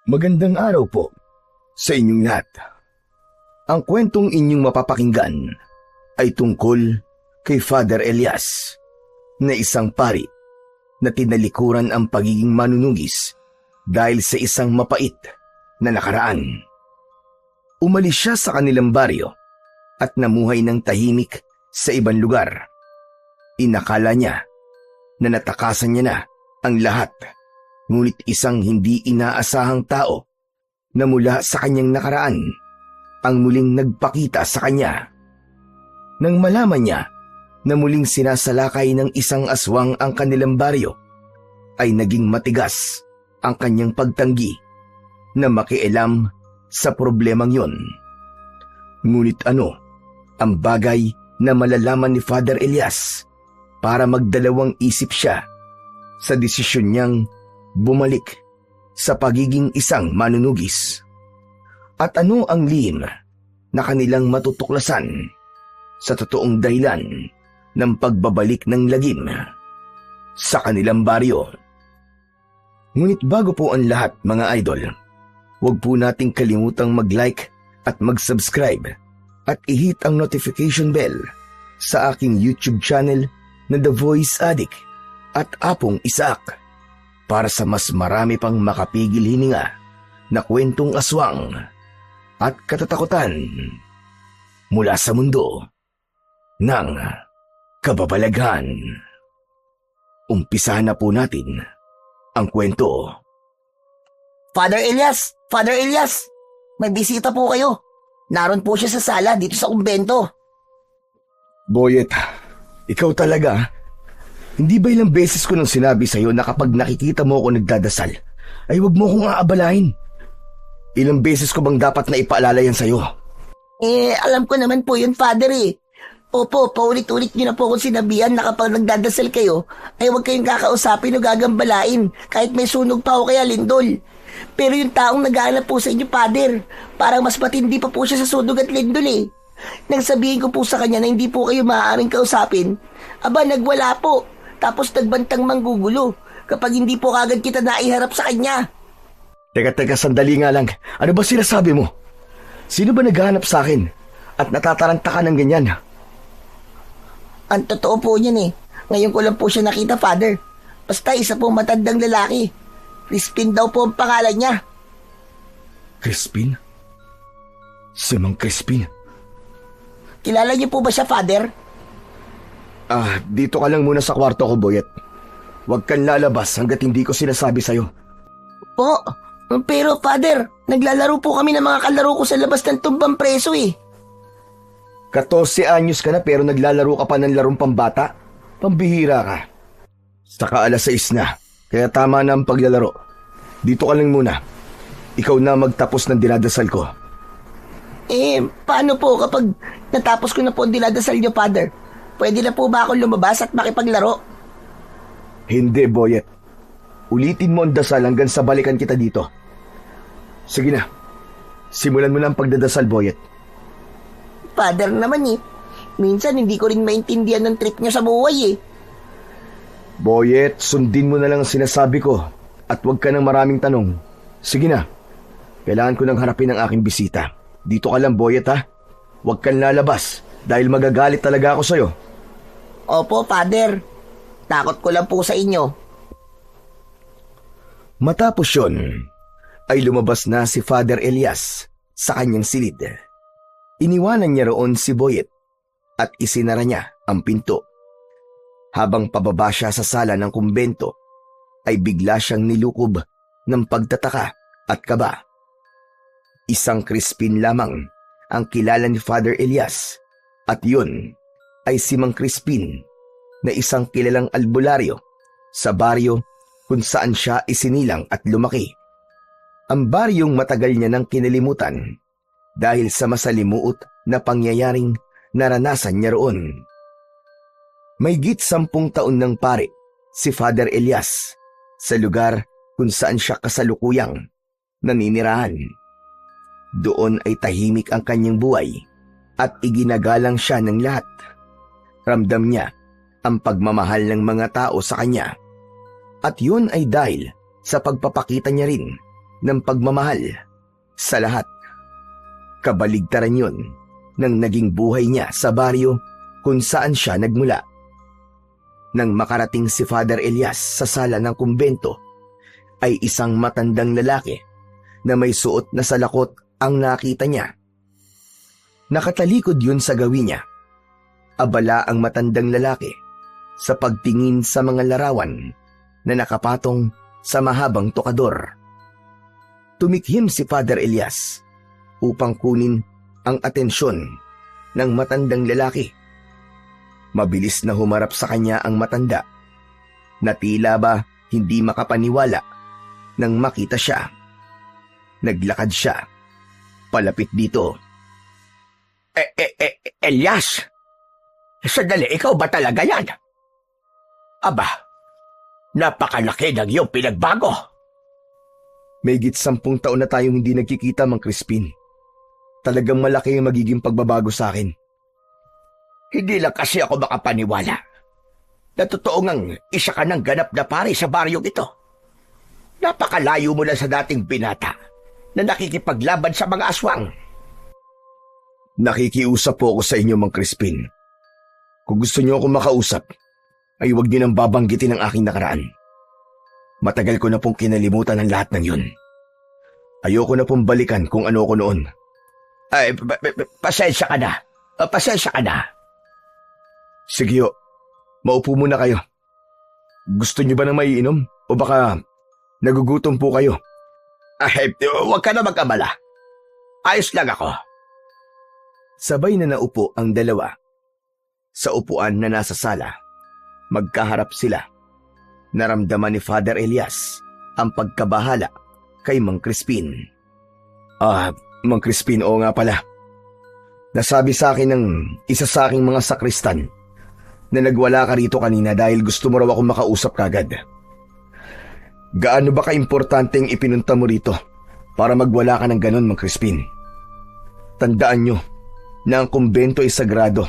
Magandang araw po sa inyong lahat. Ang kwentong inyong mapapakinggan ay tungkol kay Father Elias na isang pari na tinalikuran ang pagiging manunugis dahil sa isang mapait na nakaraan. Umalis siya sa kanilang baryo at namuhay ng tahimik sa ibang lugar. Inakala niya na natakasan niya na ang lahat. Ngunit isang hindi inaasahang tao na mula sa kanyang nakaraan ang muling nagpakita sa kanya. Nang malaman niya na muling sinasalakay ng isang aswang ang kanilang baryo, ay naging matigas ang kanyang pagtanggi na makialam sa problemang yon. Ngunit ano ang bagay na malalaman ni Father Elias para magdalawang isip siya sa desisyon niyang bumalik sa pagiging isang manunugis? At ano ang lihim na kanilang matutuklasan sa totoong dahilan ng pagbabalik ng lagim sa kanilang baryo? Ngunit bago po ang lahat, mga idol, huwag po nating kalimutang mag-like at mag-subscribe at i-hit ang notification bell sa aking YouTube channel na The Voice Addict at Apong Isaac, para sa mas marami pang makapigil hininga na kwentong aswang at katatakutan mula sa mundo ng kababalaghan. Umpisahan na po natin ang kwento. Father Elias! Father Elias! May bisita po kayo. Naroon po siya sa sala dito sa kumbento. Boyet, ikaw talaga? Hindi ba ilang beses ko nang sinabi sa'yo na kapag nakikita mo ako nagdadasal, ay huwag mo akong aabalahin? Ilang beses ko bang dapat na ipaalala yan sa'yo? Alam ko naman po yun, Father eh. Opo, paulit-ulit niyo na po akong sinabihan na kapag nagdadasal kayo, ay huwag kayong kakausapin o gagambalain kahit may sunog pa o kaya lindol. Pero yung taong naghahanap po sa inyo, Father, parang mas matindi pa po siya sa sunog at lindol eh. Nang sabihin ko po sa kanya na hindi po kayo maaaring kausapin, aba nagwala po. Tapos nagbantang manggugulo kapag hindi po kagad kita naiharap sa kanya. Teka, sandali nga lang. Ano ba sinasabi mo? Sino ba naghahanap sa akin at natataranta ka ng ganyan? Ang totoo po niyan eh. Ngayon ko lang po siya nakita, Father. Basta isa pong matandang lalaki. Crispin daw po ang pangalan niya. Crispin? Si Mang Crispin? Kilala niyo po ba siya, Father? Dito ka lang muna sa kwarto ko, Boyet. Huwag kang lalabas hanggat hindi ko sinasabi sa'yo. Po, pero Father, naglalaro po kami ng mga kalaro ko sa labas ng tumbang preso eh. 14 anyos ka na pero naglalaro ka pa ng larong pambata? Pambihira ka. Saka 6:00 na, kaya tama na ang paglalaro. Dito ka lang muna. Ikaw na magtapos ng dinadasal ko. Paano po kapag natapos ko na po ang dinadasal niyo, Father? Pwede na po ba akong lumabas at makipaglaro? Hindi, Boyet. Ulitin mo ang dasal hanggang sa balikan kita dito. Sige na. Simulan mo na ang pagdadasal, Boyet. Father naman eh. Minsan hindi ko rin maintindihan ng trip niyo sa buhay eh. Boyet, sundin mo na lang ang sinasabi ko at huwag ka ng maraming tanong. Sige na. Kailangan ko nang harapin ang aking bisita. Dito ka lang, Boyet, ha? Huwag kang lalabas dahil magagalit talaga ako sa'yo. Opo, Father. Takot ko lang po sa inyo. Matapos yun, ay lumabas na si Father Elias sa kanyang silid. Iniwanan niya roon si Boyet at isinara niya ang pinto. Habang pababa siya sa sala ng kumbento, ay bigla siyang nilukob ng pagtataka at kaba. Isang Crispin lamang ang kilala ni Father Elias at yun ay si Mang Crispin na isang kilalang albularyo sa baryo kung saan siya isinilang at lumaki. Ang baryong matagal niya nang kinalimutan dahil sa masalimuot na pangyayaring naranasan niya roon. Mahigit 10 taon ng pare si Father Elias sa lugar kung saan siya kasalukuyang naninirahan. Doon ay tahimik ang kanyang buhay at iginagalang siya ng lahat. Ramdam niya ang pagmamahal ng mga tao sa kanya. At yun ay dahil sa pagpapakita niya rin ng pagmamahal sa lahat. Kabaligtaran yun ng naging buhay niya sa baryo kung saan siya nagmula. Nang makarating si Father Elias sa sala ng kumbento, ay isang matandang lalaki na may suot na salakot ang nakita niya. Nakatalikod yun sa gawin niya. Abala ang matandang lalaki sa pagtingin sa mga larawan na nakapatong sa mahabang tokador. Tumikhim si Father Elias upang kunin ang atensyon ng matandang lalaki. Mabilis na humarap sa kanya ang matanda na tila ba hindi makapaniwala nang makita siya. Naglakad siya palapit dito. Elias? Sandali, ikaw ba talaga yan? Aba, napakalaki ng iyong pinagbago. Mahigit 10 taon na tayong hindi nagkikita, Mang Crispin. Talagang malaki ang magiging pagbabago sa akin. Hindi lang kasi ako makapaniwala na totoo ngang isa ka ng ganap na pari sa baryong ito. Napakalayo mo na sa dating binata na nakikipaglaban sa mga aswang. Nakikiusap po ako sa inyo, Mang Crispin. Kung gusto niyo akong makausap, ay huwag niyo nang babanggitin ang aking nakaraan. Matagal ko na pong kinalimutan ang lahat ng yun. Ayoko na pong balikan kung ano ko noon. Ay, pasensya ka na. Pasensya ka na. Sige ho, maupo muna kayo. Gusto niyo ba ng maiinom? O baka nagugutom po kayo? Ay, huwag ka na mag-abala. Ayos lang ako. Sabay na naupo ang dalawa. Sa upuan na nasa sala, magkaharap sila. Naramdaman ni Father Elias ang pagkabahala kay Mang Crispin. Mang Crispin, oo nga pala. Nasabi sa akin ng isa sa aking mga sakristan na nagwala ka rito kanina dahil gusto mo raw akong makausap kagad. Gaano ba kaimportanteng ipinunta mo rito para magwala ka ng ganon, Mang Crispin? Tandaan nyo na ang kumbento ay sagrado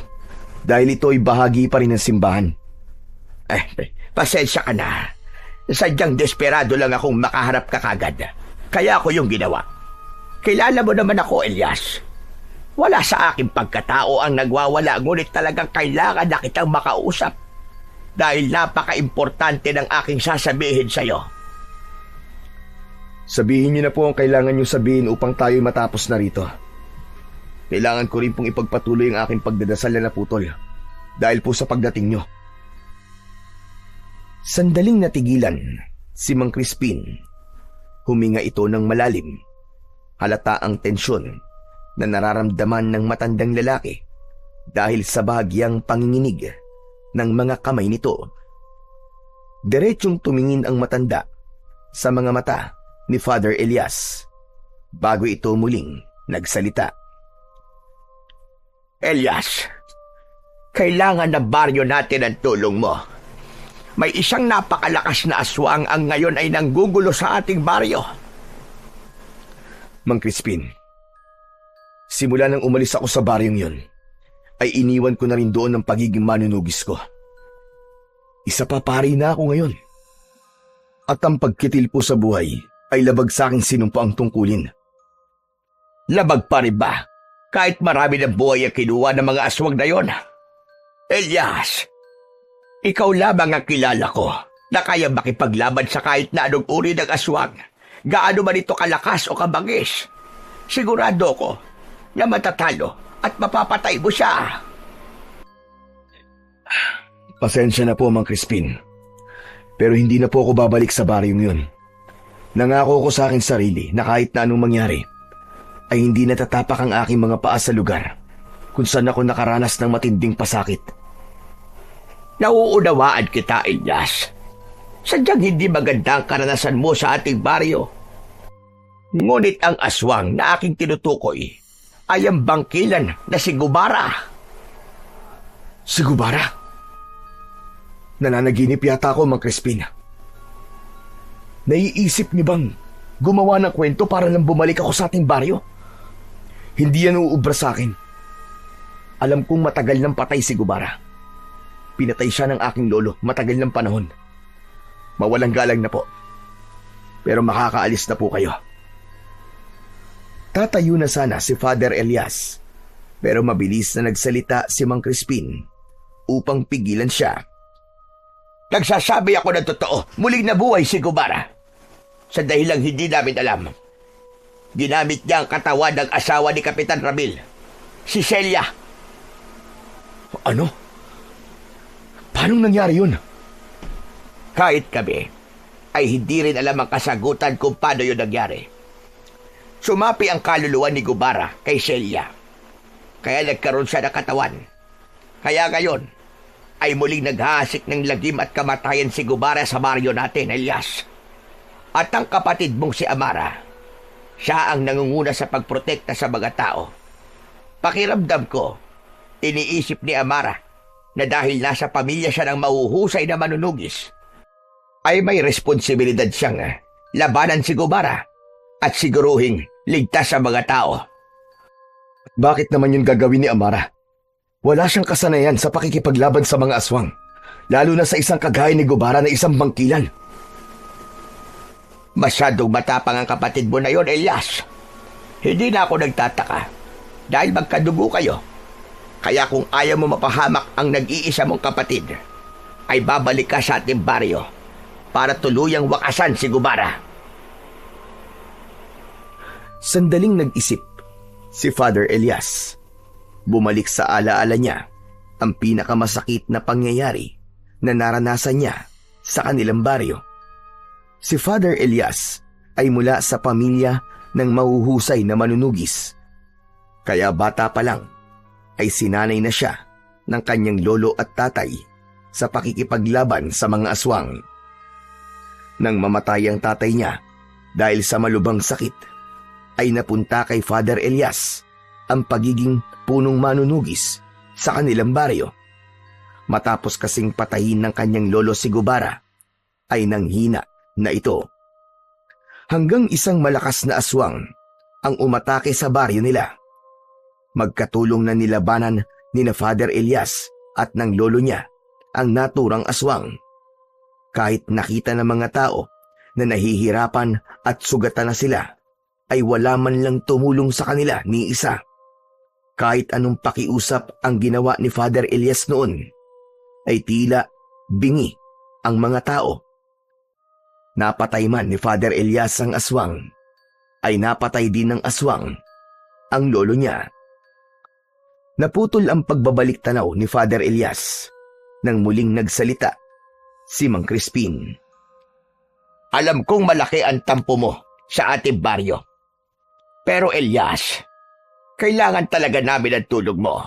dahil ito ay bahagi pa rin ng simbahan. Pasensya ka na. Sadyang desperado lang akong makaharap ka kagad. Kaya ako yung ginawa. Kilala mo naman ako, Elias. Wala sa aking pagkatao ang nagwawala, ngunit talagang kailangan na kitang makausap dahil napaka-importante ng aking sasabihin sa'yo. Sabihin niyo na po ang kailangan niyo sabihin upang tayo'y matapos na rito. Kailangan ko rin pong ipagpatuloy ang aking pagdadasal na naputol dahil po sa pagdating niyo. Sandaling natigilan si Mang Crispin. Huminga ito ng malalim. Halata ang tensyon na nararamdaman ng matandang lalaki dahil sa bahagyang panginginig ng mga kamay nito. Diretsyong tumingin ang matanda sa mga mata ni Father Elias bago ito muling nagsalita. Elias, kailangan na baryo natin ang tulong mo. May isang napakalakas na aswang ang ngayon ay nanggugulo sa ating baryo. Mang Crispin, simula nang umalis ako sa baryong yun, ay iniwan ko na rin doon ang pagiging manunugis ko. Isa pa pari na ako ngayon. At ang pagkitil po sa buhay ay labag sa aking sinumpa ang tungkulin. Labag pa rin ba? Kahit marami ng buhay ang kinuha ng mga aswang na yon. Elias, ikaw lamang ang kilala ko na kaya makipaglaban sa kahit na anong uri ng aswang. Gaano man ito kalakas o kabangis. Sigurado ko na matatalo at mapapatay mo siya. Pasensya na po, Mang Crispin. Pero hindi na po ako babalik sa baryong yun. Nangako ko sa aking sarili na kahit na anong mangyari, ay hindi natatapak ang aking mga paa sa lugar kung saan ako nakaranas ng matinding pasakit. Nauunawaan kita, Elias. Sadyang hindi maganda ang karanasan mo sa ating baryo. Ngunit ang aswang na aking tinutukoy ay ang bangkilan na si Gubara. Si Gubara? Nananaginip yata ako, Mang Crispin. Naiisip niyo bang gumawa ng kwento para lang bumalik ako sa ating baryo? Hindi yan uubra sa akin. Alam kong matagal nang patay si Gubara. Pinatay siya ng aking lolo matagal ng panahon. Mawalang galang na po. Pero makakaalis na po kayo. Tatayo na sana si Father Elias, pero mabilis na nagsalita si Mang Crispin upang pigilan siya. Nagsasabi ako ng totoo, muling nabuhay si Gubara. Sa dahilang hindi namin alam. Ginamit niya ang katawan ng asawa ni Kapitan Ramil, si Celia. Ano? Paano nangyari yun? Kahit kami, ay hindi rin alam ang kasagutan kung paano yun nangyari. Sumapi ang kaluluwa ni Gubara kay Celia. Kaya nagkaroon siya ng katawan. Kaya ngayon, ay muling naghahasik ng lagim at kamatayan si Gubara sa baryo natin, Elias. At ang kapatid mong si Amara, siya ang nangunguna sa pagprotekta sa mga tao. Pakiramdam ko, iniisip ni Amara na dahil nasa pamilya siya ng mahuhusay na manunugis, ay may responsibilidad siyang labanan si Gubara at siguruhing ligtas sa mga tao. Bakit naman yun gagawin ni Amara? Wala siyang kasanayan sa pakikipaglaban sa mga aswang, lalo na sa isang kagaya ni Gubara na isang bangkilan. Masyadong matapang ang kapatid mo na yon, Elias. Hindi na ako nagtataka dahil magkadugo kayo. Kaya kung ayaw mo mapahamak ang nag-iisa mong kapatid, ay babalik ka sa ating baryo para tuluyang wakasan si Gubara. Sandaling nag-isip si Father Elias. Bumalik sa alaala niya ang pinakamasakit na pangyayari na naranasan niya sa kanilang baryo. Si Father Elias ay mula sa pamilya ng mahuhusay na manunugis. Kaya bata pa lang ay sinanay na siya ng kanyang lolo at tatay sa pakikipaglaban sa mga aswang. Nang mamatay ang tatay niya dahil sa malubhang sakit, ay napunta kay Father Elias ang pagiging punong manunugis sa kanilang baryo. Matapos kasing patayin ng kanyang lolo si Gubara, ay nanghina na ito. Hanggang isang malakas na aswang ang umatake sa baryo nila. Magkatulong na nilabanan ni na Father Elias at ng lolo niya ang naturang aswang. Kahit nakita ng mga tao na nahihirapan at sugatan na sila, ay wala man lang tumulong sa kanila ni isa. Kahit anong pakiusap ang ginawa ni Father Elias noon, ay tila bingi ang mga tao. Napatay man ni Father Elias ang aswang, ay napatay din ng aswang ang lolo niya. Naputol ang pagbabalik tanaw ni Father Elias nang muling nagsalita si Mang Crispin. Alam kong malaki ang tampo mo sa ating baryo. Pero Elias, kailangan talaga namin ang tulog mo.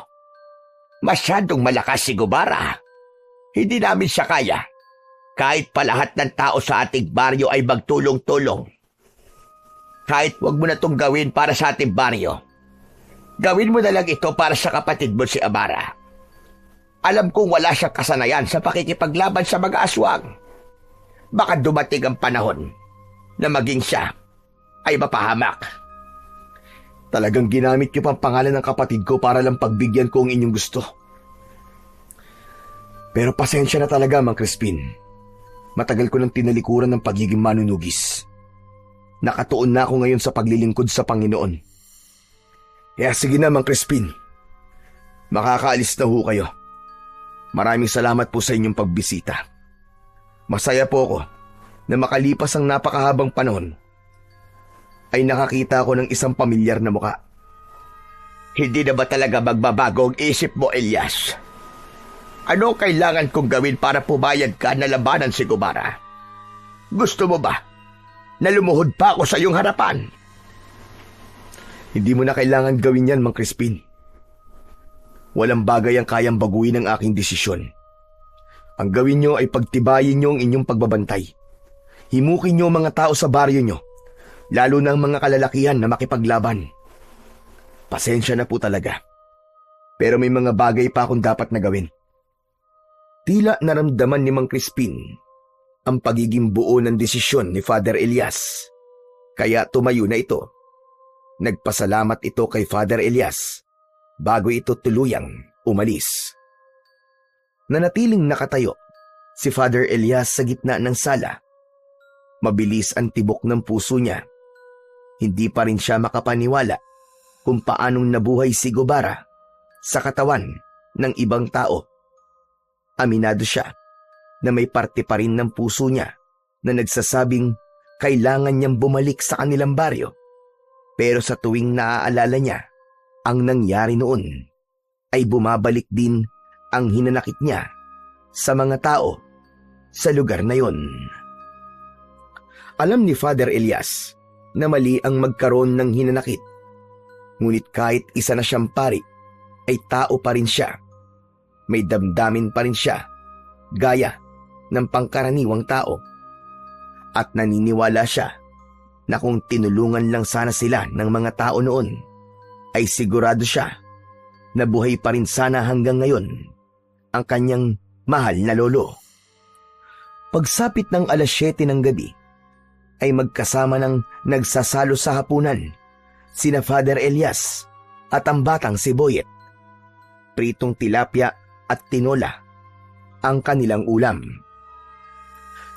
Masyadong malakas si Gubara. Hindi namin siya kaya. Kahit pa lahat ng tao sa ating baryo ay magtulong-tulong. Kahit wag mo na itong gawin para sa ating baryo, gawin mo na lang ito para sa kapatid mo si Amara. Alam kong wala siyang kasanayan sa pakikipaglaban sa mga aswang. Baka dumating ang panahon na maging siya ay mapahamak. Talagang ginamit niyo pang pangalan ng kapatid ko para lang pagbigyan ko ang inyong gusto. Pero pasensya na talaga, Mang Crispin. Matagal ko nang tinalikuran ng pagiging manunugis. Nakatuon na ako ngayon sa paglilingkod sa Panginoon. Kaya sige na, Mang Crispin. Makakaalis na ho kayo. Maraming salamat po sa inyong pagbisita. Masaya po ako na makalipas ang napakahabang panahon ay nakakita ako ng isang pamilyar na muka. Hindi na ba talaga magbabago ang isip mo, Elias? Ano kailangan kong gawin para pumayag ka na labanan si Gubara? Gusto mo ba na lumuhod pa ako sa iyong harapan? Hindi mo na kailangan gawin yan, Mang Crispin. Walang bagay ang kayang baguhin ang aking desisyon. Ang gawin nyo ay pagtibayin nyo ang inyong pagbabantay. Himukin nyo ang mga tao sa baryo nyo, lalo na ang mga kalalakihan na makipaglaban. Pasensya na po talaga. Pero may mga bagay pa akong dapat na gawin. Tila naramdaman ni Mang Crispin ang pagiging buo ng desisyon ni Father Elias. Kaya tumayo na ito. Nagpasalamat ito kay Father Elias bago ito tuluyang umalis. Nanatiling nakatayo si Father Elias sa gitna ng sala. Mabilis ang tibok ng puso niya. Hindi pa rin siya makapaniwala kung paanong nabuhay si Gubara sa katawan ng ibang tao. Aminado siya na may parte pa rin ng puso niya na nagsasabing kailangan niyang bumalik sa kanilang baryo. Pero sa tuwing naaalala niya ang nangyari noon, ay bumabalik din ang hinanakit niya sa mga tao sa lugar na yon. Alam ni Father Elias na mali ang magkaroon ng hinanakit. Ngunit kahit isa na siyang pari, ay tao pa rin siya. May damdamin pa rin siya, gaya ng pangkaraniwang tao. At naniniwala siya na kung tinulungan lang sana sila ng mga tao noon, ay sigurado siya na buhay pa rin sana hanggang ngayon ang kanyang mahal na lolo. Pagsapit ng 7:00 ng gabi, ay magkasama ng nagsasalo sa hapunan sina Father Elias at ang batang si Boyet. Pritong tilapia at tinola ang kanilang ulam.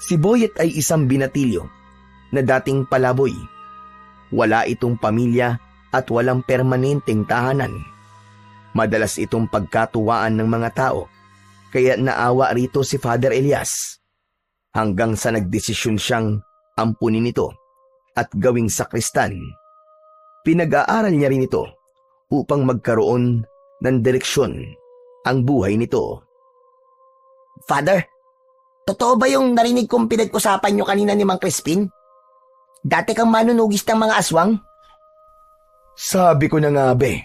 Si Boyet ay isang binatilyo na dating palaboy. Wala itong pamilya at walang permanenteng tahanan. Madalas itong pagkatuwaan ng mga tao, kaya naawa rito si Father Elias hanggang sa nagdesisyon siyang ampunin ito at gawing sakristan. Pinag-aaral niya rin ito upang magkaroon ng direksyon ang buhay nito. Father, totoo ba yung narinig kong pinag-usapan nyo kanina ni Mang Crispin? Dati kang manunugis ng mga aswang? Sabi ko na nga, be.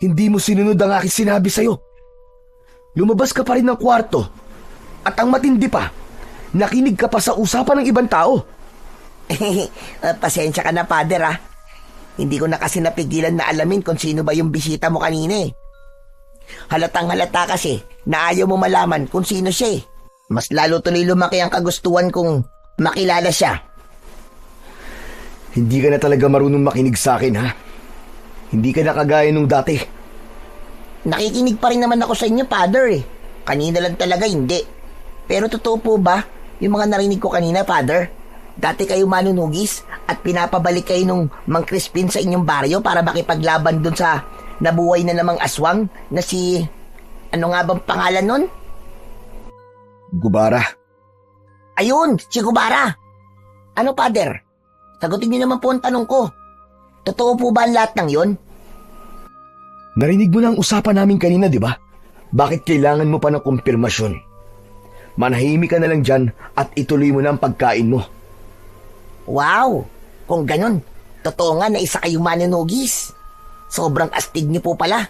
Hindi mo sinunod ang aking sinabi sa'yo. Lumabas ka pa rin ng kwarto. At ang matindi pa, nakinig ka pa sa usapan ng ibang tao. Pasensya ka na, Father, ah. Hindi ko na kasi napigilan na alamin kung sino ba yung bisita mo kanina eh. Halatang halata kasi na ayaw mo malaman kung sino siya eh. Mas lalo tuloy lumaki ang kagustuhan kong makilala siya. Hindi ka na talaga marunong makinig sa akin, ha? Hindi ka na kagaya nung dati. Nakikinig pa rin naman ako sa inyo, Father eh. Kanina lang talaga hindi. Pero totoo po ba yung mga narinig ko kanina, Father? Dati kayo manunugis at pinapabalik kayo nung Mang Crispin sa inyong baryo para makipaglaban dun sa nabuhay na namang aswang na si... Ano nga bang pangalan nun? Gubara. Ayun, si Gubara. Ano, Father? Sagutin niyo naman po ang tanong ko. Totoo po ba ang lahat ng yon? Narinig mo na ang usapan namin kanina, di ba? Bakit kailangan mo pa ng kumpirmasyon? Manahimik ka na lang dyan at ituloy mo na ang pagkain mo. Wow! Kung ganon, totoo nga na isa kayong manunugis. Sobrang astig niyo po pala.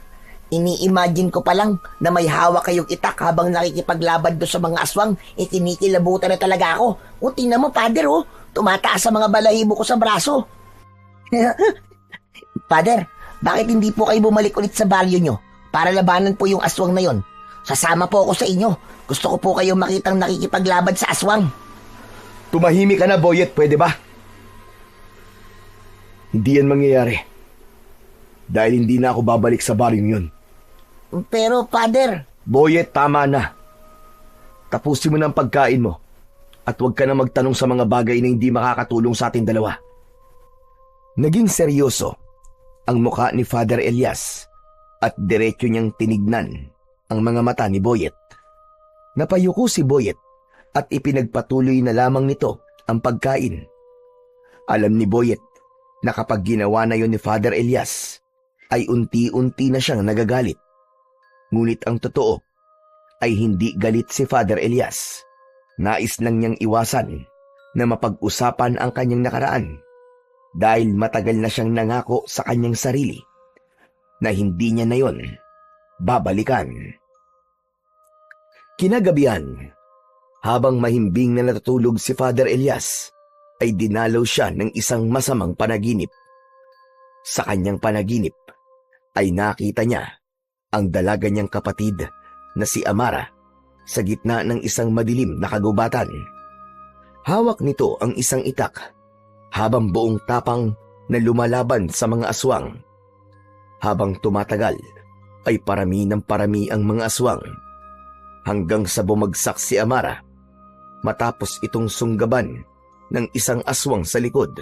Ini-imagine ko pa lang na may hawak kayong itak habang nakikipaglaban do sa mga aswang, kinikilabutan na talaga ako. O, tingnan mo, Father, oh. Tumataas sa mga balahibo ko sa braso. Father, bakit hindi po kayo bumalik ulit sa baryo nyo para labanan po yung aswang na yon? Sasama po ako sa inyo. Gusto ko po kayong makitang nakikipaglaban sa aswang. Tumahimik ka na, Boyet, pwede ba? Hindi yan mangyayari. Dahil hindi na ako babalik sa baryong yun. Pero, Father... Boyet, tama na. Tapusin mo na ang pagkain mo. At huwag ka na magtanong sa mga bagay na hindi makakatulong sa ating dalawa. Naging seryoso ang mukha ni Father Elias at diretso niyang tinignan ang mga mata ni Boyet. Napayuko si Boyet at ipinagpatuloy na lamang nito ang pagkain. Alam ni Boyet na kapag ginawa na yon ni Father Elias, ay unti-unti na siyang nagagalit. Ngunit ang totoo ay hindi galit si Father Elias. Nais lang niyang iwasan na mapag-usapan ang kanyang nakaraan dahil matagal na siyang nangako sa kanyang sarili na hindi niya na yon babalikan. Kinagabihan, habang mahimbing na natutulog si Father Elias, ay dinalaw siya ng isang masamang panaginip. Sa kanyang panaginip ay nakita niya ang dalaga niyang kapatid na si Amara sa gitna ng isang madilim na kagubatan. Hawak nito ang isang itak habang buong tapang na lumalaban sa mga aswang. Habang tumatagal ay parami ng parami ang mga aswang hanggang sa bumagsak si Amara matapos itong sunggaban ng isang aswang sa likod.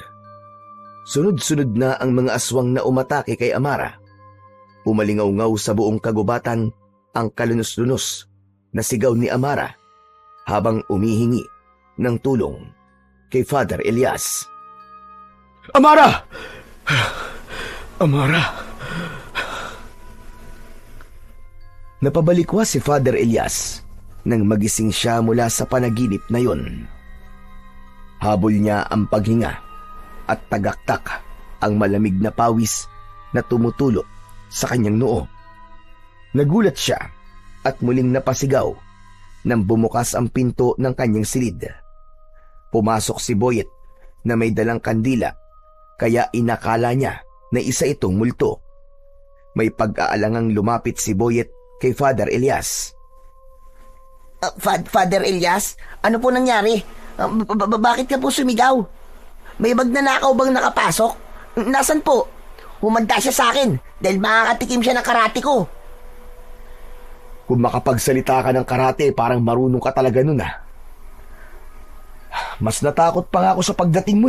Sunod-sunod na ang mga aswang na umatake kay Amara. Umalingaw-ngaw sa buong kagubatan ang kalunos-lunos na sigaw ni Amara habang umihingi ng tulong kay Father Elias. Amara! Amara! Napabalikwa si Father Elias nang magising siya mula sa panaginip na yon. Habol niya ang paghinga at tagaktak ang malamig na pawis na tumutulo sa kanyang noo. Nagulat siya at muling napasigaw nang bumukas ang pinto ng kanyang silid. Pumasok si Boyet na may dalang kandila kaya inakala niya na isa itong multo. May pag-aalangang lumapit si Boyet kay Father Elias. Father Elias, ano po nangyari? Bakit ka po sumigaw? May magnanakaw bang nakapasok? Nasaan po? Humanda siya sa akin dahil makakatikim siya ng karate ko. Kung makapagsalita ka ng karate, parang marunong ka talaga nun Mas natakot pa nga ako sa pagdating mo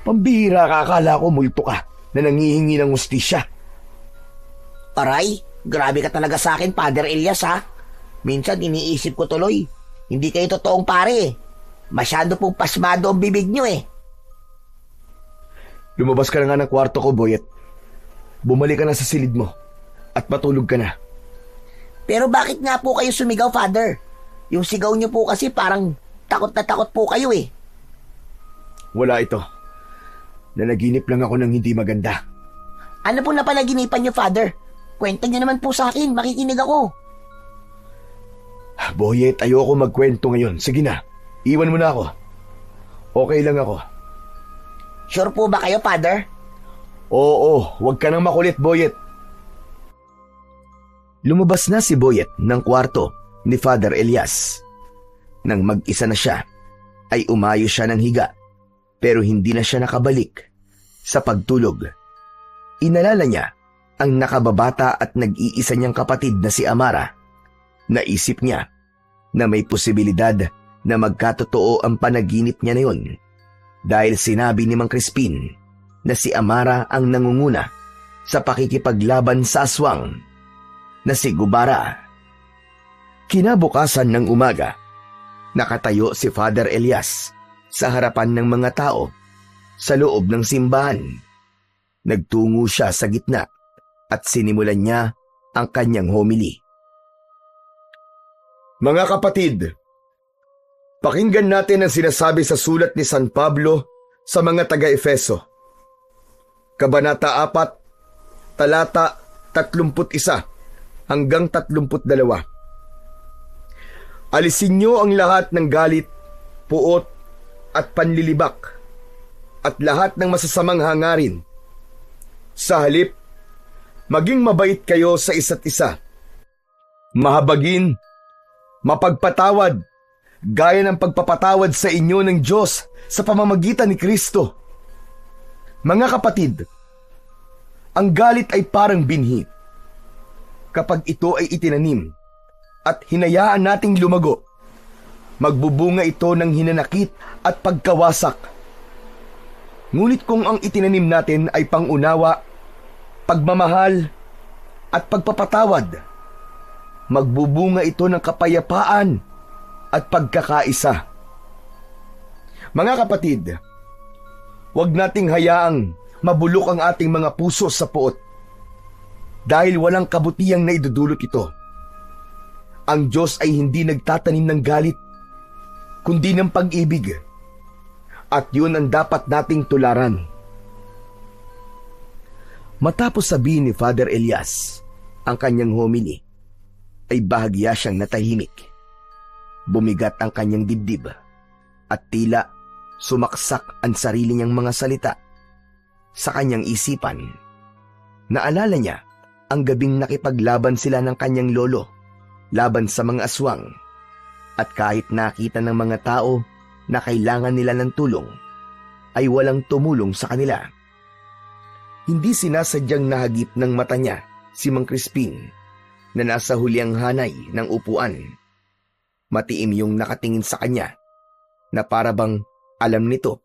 Pambihira ka, akala ko multo ka na nangihingi ng hustisya. Aray, grabe ka talaga sa akin, Father Elias Minsan iniisip ko tuloy, hindi kayo totoong pare Masyado pong pasmado ang bibig nyo Lumabas ka na nga ng kwarto ko, Boyet. Bumalik ka na sa silid mo at matulog ka na. Pero bakit nga po kayo sumigaw, Father? Yung sigaw nyo po kasi parang takot na takot po kayo Wala ito. Nanaginip lang ako ng hindi maganda. Ano po napanaginipan nyo, Father? Kwento nyo naman po sa akin, makikinig ako. Boyet, ayoko magkwento ngayon. Sige na, iwan mo na ako. Okay lang ako. Sure po ba kayo, Father? Oo, huwag ka nang makulit, Boyet. Lumabas na si Boyet ng kwarto ni Father Elias. Nang mag-isa na siya, ay umayo siya ng higa, pero hindi na siya nakabalik sa pagtulog. Inalala niya ang nakababata at nag-iisa niyang kapatid na si Amara. Naisip niya na may posibilidad na magkatotoo ang panaginip niya na yun dahil sinabi ni Mang Crispin na si Amara ang nangunguna sa pakikipaglaban sa aswang na si Gubara. Kinabukasan ng umaga, nakatayo si Father Elias sa harapan ng mga tao sa loob ng simbahan. Nagtungo siya sa gitna at sinimulan niya ang kanyang homily. Mga kapatid, pakinggan natin ang sinasabi sa sulat ni San Pablo sa mga taga-Efeso. Kabanata 4, talata 31 hanggang 32. Alisin niyo ang lahat ng galit, puot at panlilibak at lahat ng masasamang hangarin. Sa halip, maging mabait kayo sa isa't isa. Mahabagin, mapagpatawad, gaya ng pagpapatawad sa inyo ng Diyos sa pamamagitan ni Kristo. Mga kapatid, ang galit ay parang binhi. Kapag ito ay itinanim at hinayaan nating lumago, magbubunga ito ng hinanakit at pagkawasak. Ngunit kung ang itinanim natin ay pangunawa, pagmamahal at pagpapatawad, magbubunga ito ng kapayapaan at pagkakaisa. Mga kapatid, huwag nating hayaang mabulok ang ating mga puso sa puot dahil walang kabutihang naidudulot ito. Ang Diyos ay hindi nagtatanim ng galit, kundi ng pag-ibig. At yun ang dapat nating tularan. Matapos sabihin ni Father Elias ang kanyang homily, ay bahagya siyang natahimik. Bumigat ang kanyang dibdib at tila sumaksak ang sarili niyang mga salita sa kanyang isipan. Naalala niya ang gabing nakipaglaban sila ng kanyang lolo laban sa mga aswang, at kahit nakita ng mga tao na kailangan nila ng tulong, ay walang tumulong sa kanila. Hindi sinasadyang nahagip ng mata niya si Mang Crispin na nasa huliang hanay ng upuan. Matiim yung nakatingin sa kanya na para bang alam nito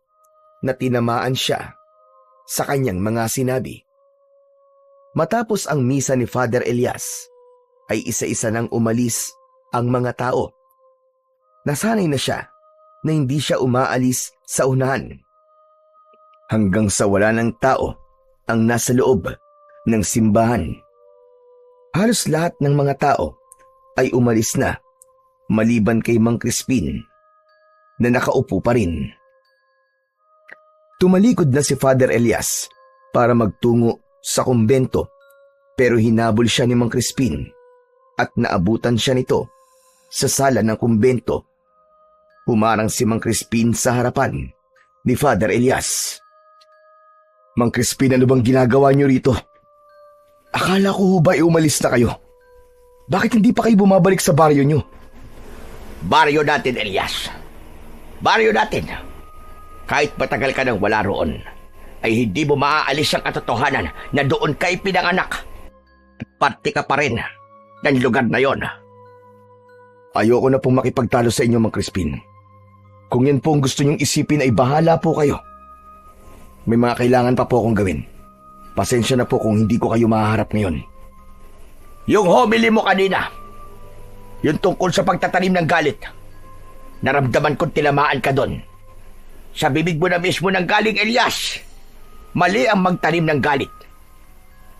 na tinamaan siya sa kanyang mga sinabi. Matapos ang misa ni Father Elias, ay isa-isa nang umalis ang mga tao. Nasanay na siya na hindi siya umaalis sa unahan. Hanggang sa wala ng tao ang nasa loob ng simbahan. Halos lahat ng mga tao ay umalis na maliban kay Mang Crispin na nakaupo pa rin. Tumalikod na si Father Elias para magtungo sa kumbento pero hinabol siya ni Mang Crispin at naabutan siya nito sa sala ng kumbento. Humarang si Mang Crispin sa harapan ni Father Elias. Mang Crispin, ano bang ginagawa niyo rito? Akala ko ho ba umalis na kayo? Bakit hindi pa kayo bumabalik sa baryo niyo? Baryo natin, Elias. Baryo natin. Kahit matagal ka nang wala roon, ay hindi mo maaalis ang katotohanan na doon kay pinanganak. At parte ka pa rin ng lugar na yon. Ayoko na pong makipagtalo sa inyo, Mang Crispin. Kung yan po ang gusto niyong isipin ay bahala po kayo. May mga kailangan pa po akong gawin. Pasensya na po kung hindi ko kayo mahaharap ngayon. Yung homily mo kanina, yung tungkol sa pagtatanim ng galit, naramdaman kong tinamaan ka doon. Sa bibig mo na mismo ng galing, Elias. Mali ang magtanim ng galit.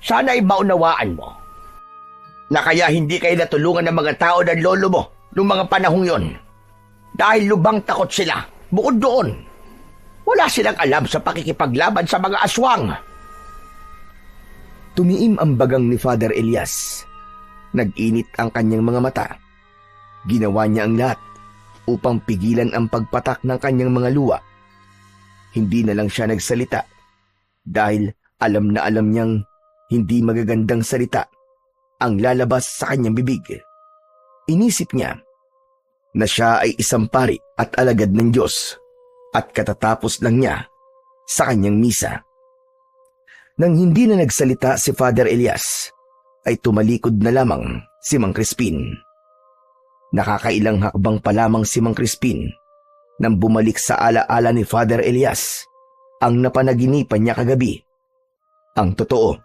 Sana'y maunawaan mo na kaya hindi kayo natulungan ng mga tao ng lolo mo noong mga panahong yon. Dahil lubang takot sila. Bukod doon, wala silang alam sa pakikipaglaban sa mga aswang. Tumiim ang bagang ni Father Elias. Nag-init ang kanyang mga mata. Ginawa niya ang lahat upang pigilan ang pagpatak ng kanyang mga luha. Hindi na lang siya nagsalita dahil alam na alam niyang hindi magagandang salita ang lalabas sa kanyang bibig. Inisip niya na siya ay isang pari at alagad ng Diyos at katatapos lang niya sa kanyang misa. Nang hindi na nagsalita si Father Elias, ay tumalikod na lamang si Mang Crispin. Nakakailang hakbang pa lamang si Mang Crispin nang bumalik sa alaala ni Father Elias ang napanaginipan niya kagabi. Ang totoo,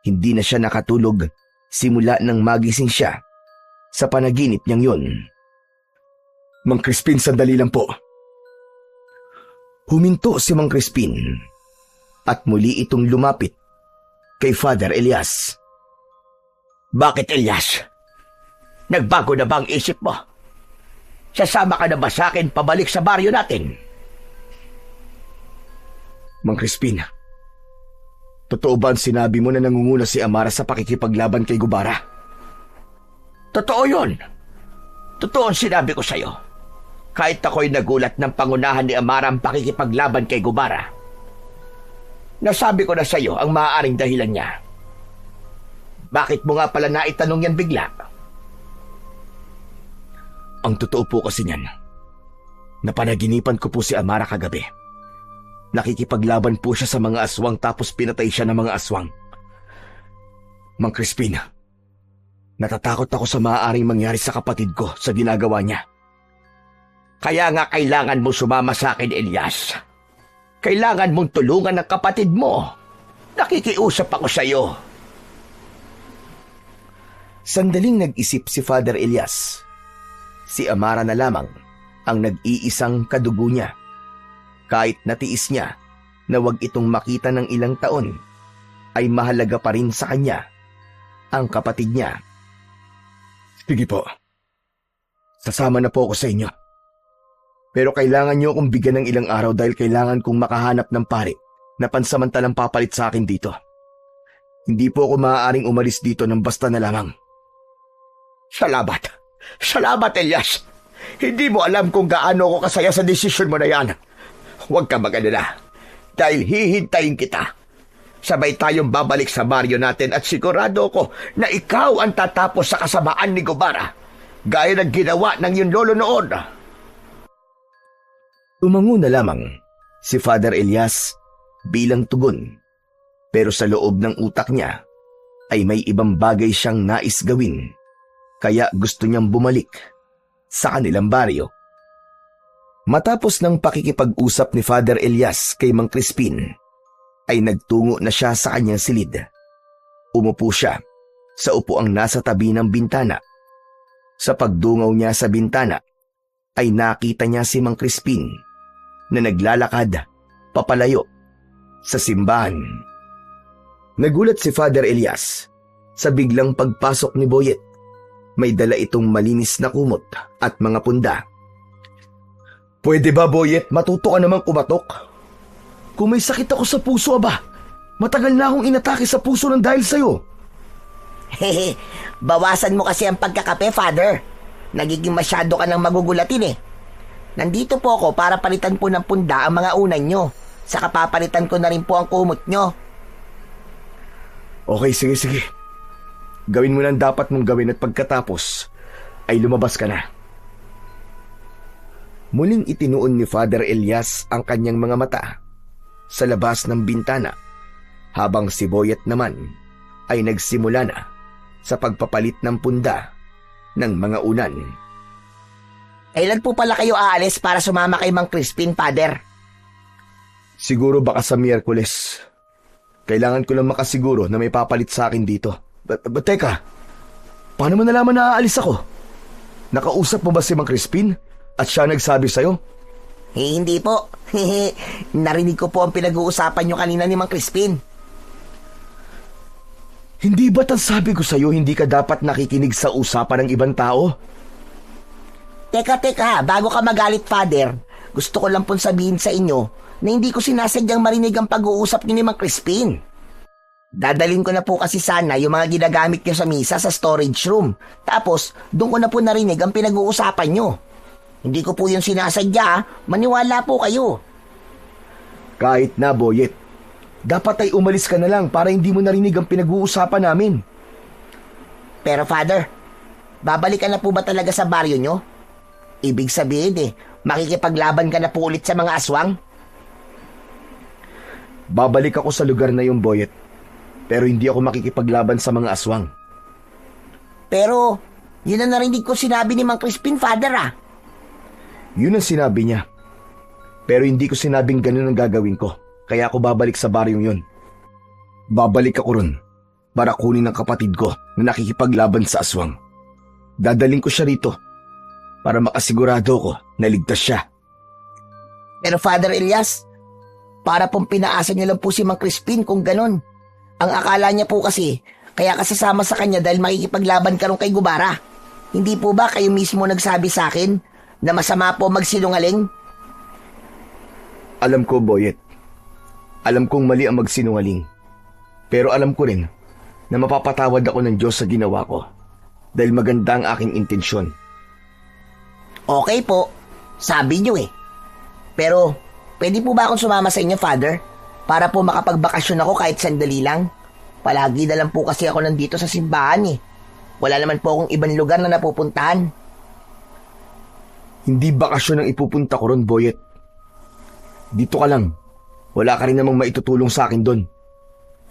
hindi na siya nakatulog simula nang magising siya sa panaginip niyang yun. Mang Crispin, sandali lang po. Huminto si Mang Crispin at muli itong lumapit kay Father Elias. Bakit, Elias? Nagbago na ba ang isip mo? Sasama ka na ba sa akin pabalik sa baryo natin? Mang Crispin, totoo ba ang sinabi mo na nangunguna si Amara sa pakikipaglaban kay Gubara? Totoo yun. Totoo ang sinabi ko sa'yo. Kahit ako'y nagulat ng pangunahan ni Amara ang pakikipaglaban kay Gubara. Nasabi ko na sa'yo ang maaaring dahilan niya. Bakit mo nga pala naitanong yan bigla? Ang totoo po kasi niyan, napanaginipan ko po si Amara kagabi. Nakikipaglaban po siya sa mga aswang tapos pinatay siya ng mga aswang. Mang Crispin, natatakot ako sa maaaring mangyari sa kapatid ko sa ginagawa niya. Kaya nga kailangan mo sumama sa akin, Elias. Kailangan mong tulungan ang kapatid mo. Nakikiusap ako sa iyo. Sandaling nag-isip si Father Elias. Si Amara na lamang ang nag-iisang kadugo niya. Kahit natiis niya na wag itong makita ng ilang taon, ay mahalaga pa rin sa kanya ang kapatid niya. Sige po. Sasama na po ako sa inyo. Pero kailangan niyo akong bigyan ng ilang araw dahil kailangan kong makahanap ng pari na pansamantalang papalit sa akin dito. Hindi po ako maaaring umalis dito ng basta na lamang. Salamat. Salamat, Elias. Hindi mo alam kung gaano ako kasaya sa desisyon mo na yan. Huwag ka mag-alala. Dahil hihintayin kita. Sabay tayong babalik sa baryo natin at sigurado ko na ikaw ang tatapos sa kasamaan ni Gubara. Gaya ng ginawa ng iyong lolo noon. Tumango na lamang si Father Elias bilang tugon. Pero sa loob ng utak niya ay may ibang bagay siyang nais gawin. Kaya gusto niyang bumalik sa kanilang baryo. Matapos ng pakikipag-usap ni Father Elias kay Mang Crispin, ay nagtungo na siya sa kanyang silid. Umupo siya sa upuang nasa tabi ng bintana. Sa pagdungaw niya sa bintana, ay nakita niya si Mang Crispin na naglalakad papalayo sa simbahan. Nagulat si Father Elias sa biglang pagpasok ni Boyet. May dala itong malinis na kumot at mga punda. "Pwede ba, Boyet? Matuto ka namang kumatok. Kung may sakit ako sa puso, aba, matagal na akong inatake sa puso ng dahil sa'yo." Hehe, bawasan mo kasi ang pagkakape, Father. Nagiging masyado ka nang magugulatin eh. Nandito po ako para palitan po ng punda ang mga unan nyo. Saka papalitan ko na rin po ang kumot nyo. Okay, sige. Gawin mo lang dapat mong gawin at pagkatapos ay lumabas ka na. Muling itinuon ni Father Elias ang kanyang mga mata sa labas ng bintana habang si Boyet naman ay nagsimula na sa pagpapalit ng punda ng mga unan. Kailan po pala kayo aalis para sumama kay Mang Crispin, Father? Siguro baka sa Miyerkules. Kailangan ko lang makasiguro na may papalit sa akin dito. Teka, paano mo nalaman na aalis ako? Nakausap mo ba si Mang Crispin at siya nagsabi sa'yo? Hindi po. Narinig ko po ang pinag-uusapan nyo kanina ni Mang Crispin. Hindi ba't ang sabi ko sa'yo hindi ka dapat nakikinig sa usapan ng ibang tao? Teka, bago ka magalit, Father, gusto ko lang pong sabihin sa inyo na hindi ko sinasadyang marinig ang pag-uusap niyo ni Mang Crispin. Dadalhin ko na po kasi sana yung mga ginagamit nyo sa misa sa storage room. Tapos, doon ko na po narinig ang pinag-uusapan nyo. Hindi ko po yung sinasadya, maniwala po kayo. Kahit na, Boyet. Dapat ay umalis ka na lang para hindi mo narinig ang pinag-uusapan namin. Pero Father, babalikan na po ba talaga sa baryo nyo? Ibig sabihin makikipaglaban ka na po ulit sa mga aswang? Babalik ako sa lugar na yung, Boyet. Pero hindi ako makikipaglaban sa mga aswang. Pero, yun ang narinig ko sinabi ni Mang Crispin, Father Yun ang sinabi niya. Pero hindi ko sinabing ganun ang gagawin ko. Kaya ako babalik sa baryong yun. Babalik ako ron para kunin ang kapatid ko na nakikipaglaban sa aswang. Dadaling ko siya rito para makasigurado ko na ligtas siya. Pero Father Elias, para pong pinaasa niyo lang po si Mang Crispin kung ganun. Ang akala niya po kasi, kaya kasasama sa kanya dahil makikipaglaban ka ron kay Gubara. Hindi po ba kayo mismo nagsabi sa akin na masama po magsinungaling? Alam ko, Boyet. Alam kong mali ang magsinungaling. Pero alam ko rin na mapapatawad ako ng Diyos sa ginawa ko dahil maganda ang aking intensyon. Okay po, sabi niyo Pero, pwede po ba akong sumama sa inyo, Father? Para po makapagbakasyon ako kahit sandali lang. Palagi na lang po kasi ako nandito sa simbahan Wala naman po akong ibang lugar na napupuntahan. Hindi bakasyon ang ipupunta ko ron, Boyet. Dito ka lang. Wala ka rin namang maitutulong sa akin doon.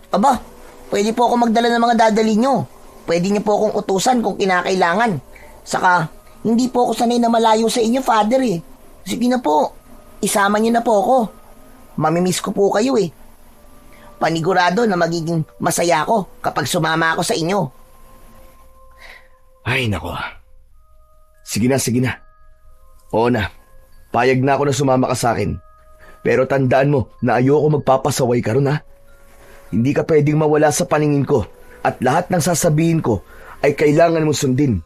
Aba, pwede po ako magdala ng mga dadali nyo. Pwede niyo po akong utusan kung kinakailangan. Saka, hindi po ako sanay na malayo sa inyo, Father Sige na po, isama niyo na po ako. Mamimiss ko po kayo Panigurado na magiging masaya ako kapag sumama ako sa inyo. Ay, nako. Sige na. Oo na, payag na ako na sumama ka sa akin. Pero tandaan mo na ayoko magpapasaway ka ron, ha? Hindi ka pwedeng mawala sa paningin ko at lahat ng sasabihin ko ay kailangan mo sundin.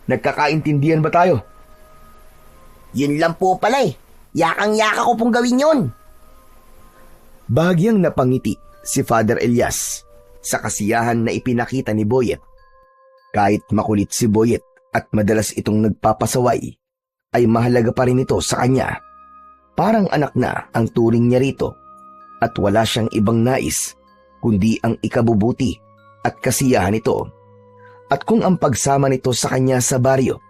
Nagkakaintindihan ba tayo? Yun lang po pala Yakang-yaka ko pong gawin yun. Bahagyang napangiti si Father Elias sa kasiyahan na ipinakita ni Boyet. Kahit makulit si Boyet at madalas itong nagpapasaway, ay mahalaga pa rin ito sa kanya. Parang anak na ang turing niya rito at wala siyang ibang nais kundi ang ikabubuti at kasiyahan nito. At kung ang pagsama nito sa kanya sa baryo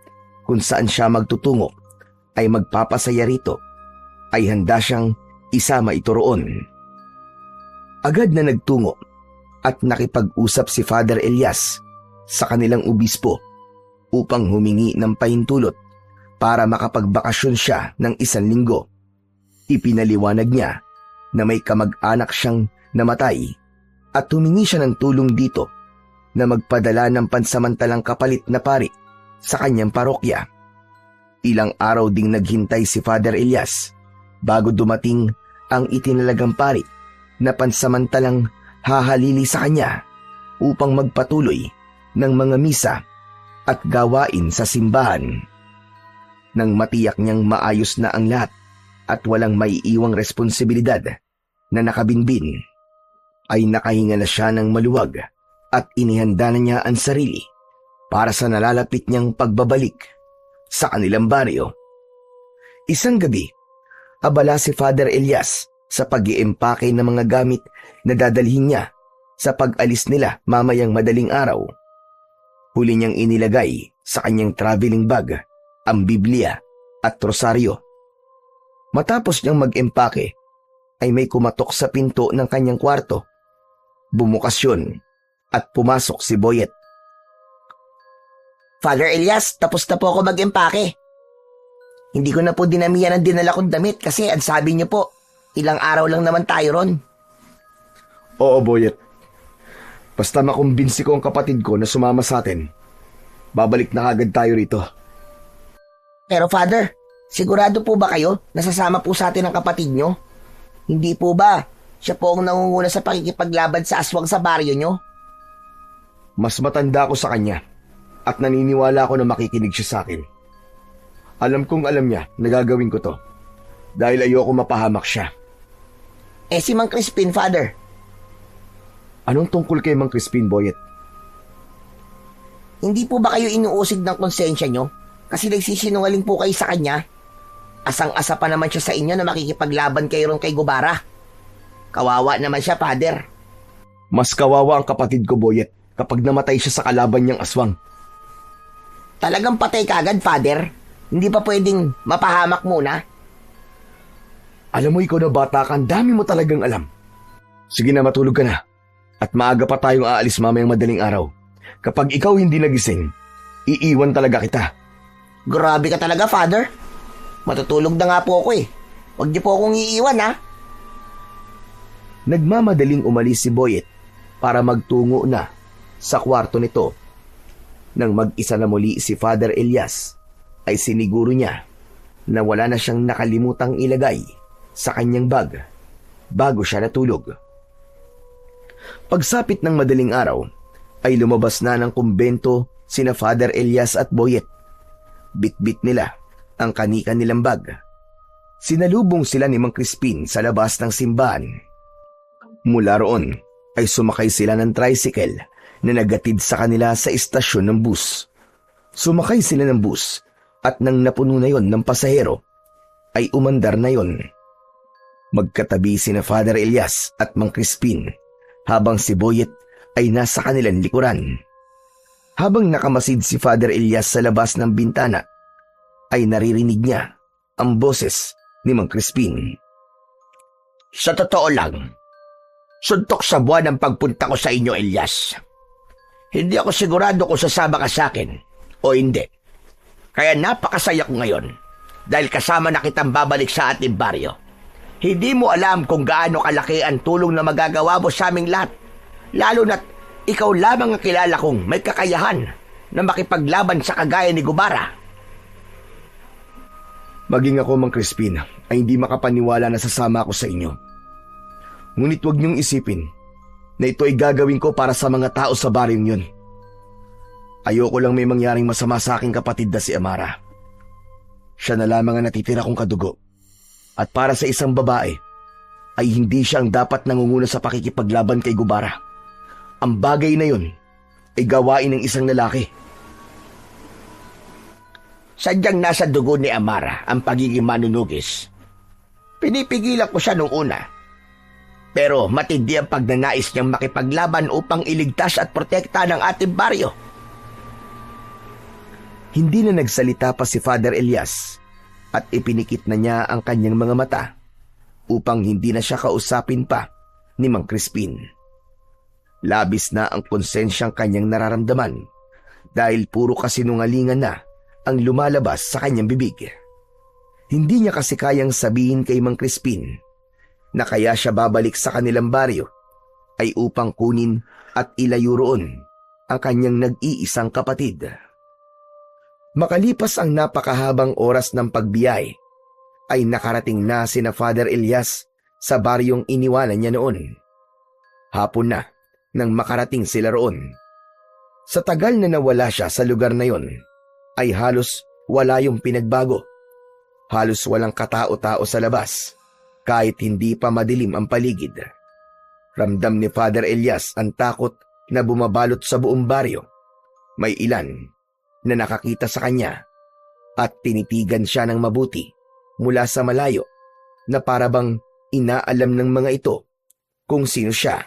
kung saan siya magtutungo ay magpapasaya rito, ay handa siyang isama ito roon. Agad na nagtungo at nakipag-usap si Father Elias sa kanilang obispo upang humingi ng pahintulot para makapagbakasyon siya ng 1 linggo. Ipinaliwanag niya na may kamag-anak siyang namatay at humingi siya ng tulong dito na magpadala ng pansamantalang kapalit na pari sa kanyang parokya. Ilang araw ding naghintay si Father Elias bago dumating ang itinalagang pari na pansamantalang hahalili sa kanya upang magpatuloy ng mga misa at gawain sa simbahan. Nang matiyak niyang maayos na ang lahat at walang maiiwang responsibilidad na nakabinbin, ay nakahinga na siya ng maluwag at inihanda na niya ang sarili para sa nalalapit niyang pagbabalik sa kanilang baryo. Isang gabi, abala si Father Elias sa pag-iempake ng mga gamit na dadalhin niya sa pag-alis nila mamayang madaling araw. Huli niyang inilagay sa kanyang traveling bag ang Biblia at rosaryo. Matapos niyang mag-empake, ay may kumatok sa pinto ng kanyang kwarto. Bumukas yun at pumasok si Boyet. Father Elias, tapos na po ako mag-empake. Hindi ko na po dinamihan ang dinala kong damit kasi ang sabi niyo po, ilang araw lang naman tayo ron. Oo, Boyet. Basta makumbinsi ko ang kapatid ko na sumama sa atin, babalik na agad tayo rito. Pero Father, sigurado po ba kayo na sasama po sa atin ang kapatid niyo? Hindi po ba siya po ang nangunguna sa pakikipaglaban sa aswang sa baryo niyo? Mas matanda ako sa kanya at naniniwala ako na makikinig siya sa akin. Alam kong alam niya na gagawin ko to dahil ayoko mapahamak siya. Eh si Mang Crispin, Father? Anong tungkol kay Mang Crispin, Boyet? Hindi po ba kayo inuusig ng konsensya niyo? Kasi nagsisinungaling po kayo sa kanya. Asang-asa pa naman siya sa inyo na makikipaglaban kayo ron kay Gubara. Kawawa naman siya, Father. Mas kawawa ang kapatid ko, Boyet, kapag namatay siya sa kalaban niyang aswang. Talagang patay kagad, Father? Hindi pa pwedeng mapahamak muna? Alam mo, ikaw na bata ka, ang dami mo talagang alam. Sige na, matulog ka na. At maaga pa tayong aalis mamayang madaling araw. Kapag ikaw hindi nagising, iiwan talaga kita. Grabe ka talaga, Father. Matutulog na nga po ako eh. Huwag niyo po akong iiwan, ha? Nagmamadaling umalis si Boyet para magtungo na sa kwarto nito. Nang mag-isa na muli si Father Elias, ay siniguro niya na wala na siyang nakalimutang ilagay sa kanyang bag bago siya natulog. Pagsapit ng madaling araw, ay lumabas na ng kumbento sina Father Elias at Boyet. Bit-bit nila ang kani-kanilang bag. Sinalubong sila ni Mang Crispin sa labas ng simbahan. Mula roon ay sumakay sila ng tricycle na nagatid sa kanila sa istasyon ng bus. Sumakay sila ng bus at nang napuno na yon ng pasahero, ay umandar na yon. Magkatabi sina Father Elias at Mang Crispin habang si Boyet ay nasa kanilang likuran. Habang nakamasid si Father Elias sa labas ng bintana, ay naririnig niya ang boses ni Mang Crispin. Sa totoo lang, suntok sa buwan ang pagpunta ko sa inyo, Elias. Hindi ako sigurado kung sasama ka sa akin o hindi. Kaya napakasaya ko ngayon dahil kasama na kitang babalik sa ating baryo. Hindi mo alam kung gaano kalaki ang tulong na magagawa mo sa aming lahat. Lalo na't ikaw lamang ang kilala kong may kakayahan na makipaglaban sa kagaya ni Gubara. Maging ako, Mang Crispin, ay hindi makapaniwala na sasama ako sa inyo. Ngunit huwag niyong isipin na ito ay gagawin ko para sa mga tao sa baryong yun. Ayoko lang may mangyaring masama sa aking kapatid na si Amara. Siya na lamang ang natitira kong kadugo. At para sa isang babae, ay hindi siya ang dapat nangunguna sa pakikipaglaban kay Gubara. Ang bagay na yun ay gawain ng isang lalaki. Sadyang nasa dugo ni Amara ang pagiging manunugis. Pinipigilan ko siya nung una. Pero matindi ang pagnanais niyang makipaglaban upang iligtas at protekta ng ating baryo. Hindi na nagsalita pa si Father Elias at ipinikit na niya ang kanyang mga mata upang hindi na siya kausapin pa ni Mang Crispin. Labis na ang konsensyang kanyang nararamdaman dahil puro kasinungalingan na ang lumalabas sa kanyang bibig. Hindi niya kasi kayang sabihin kay Mang Crispin na kaya siya babalik sa kanilang baryo ay upang kunin at ilayo roon ang kanyang nag-iisang kapatid. Makalipas ang napakahabang oras ng pagbiyay, ay nakarating na sina Father Elias sa baryong iniwanan niya noon. Hapon na nang makarating sila roon. Sa tagal na nawala siya sa lugar na yon, ay halos wala yung pinagbago. Halos walang katao-tao sa labas, kahit hindi pa madilim ang paligid. Ramdam ni Father Elias ang takot na bumabalot sa buong baryo. May ilan na nakakita sa kanya at tinitigan siya ng mabuti mula sa malayo na parabang inaalam ng mga ito kung sino siya.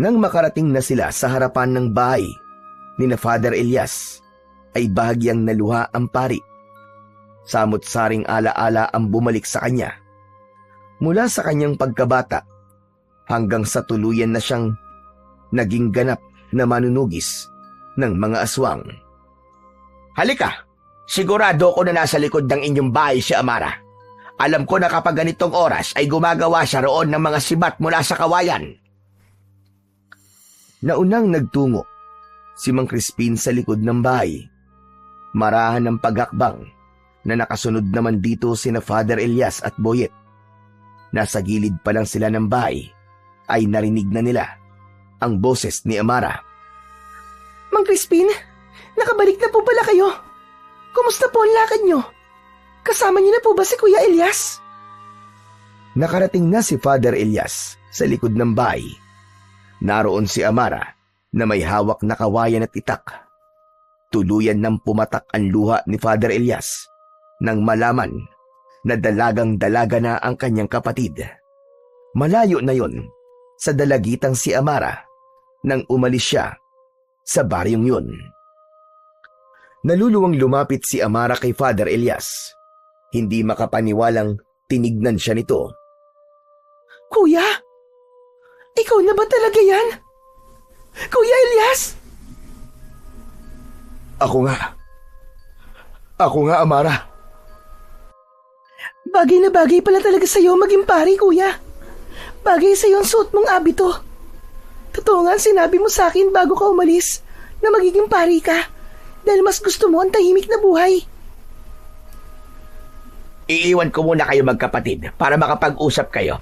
Nang makarating na sila sa harapan ng bahay ni na Father Elias, ay bahagyang naluha ang pari. Samot-saring alaala ang bumalik sa kanya. Mula sa kanyang pagkabata hanggang sa tuluyan na siyang naging ganap na manunugis ng mga aswang. Halika, sigurado ko na nasa likod ng inyong bahay si Amara. Alam ko na kapag ganitong oras ay gumagawa siya roon ng mga sibat mula sa kawayan. Naunang nagtungo si Mang Crispin sa likod ng bahay. Marahan ng paghakbang na nakasunod naman dito sina Father Elias at Boyet. Nasa gilid pa lang sila ng bahay ay narinig na nila ang boses ni Amara. Mang Crispin, nakabalik na po pala kayo. Kumusta po ang lakad nyo? Kasama niyo na po ba si Kuya Elias? Nakarating na si Father Elias sa likod ng bahay. Naroon si Amara na may hawak na kawayan at itak. Tuluyan nang pumatak ang luha ni Father Elias nang malaman na dalagang-dalaga na ang kanyang kapatid. Malayo na yon sa dalagitang si Amara nang umalis siya sa baryong yun. Naluluwang lumapit si Amara kay Father Elias. Hindi makapaniwalang tinignan siya nito. Kuya, ikaw na ba talaga yan? Kuya Elias? Ako nga, Amara. Bagay na bagay pala talaga sa'yo maging pari, kuya. Bagay sa'yo ang suot mong abito. Totoo nga sinabi mo sa akin bago ka umalis na magiging pari ka dahil mas gusto mo ang tahimik na buhay. Iiwan ko muna kayo magkapatid para makapag-usap kayo.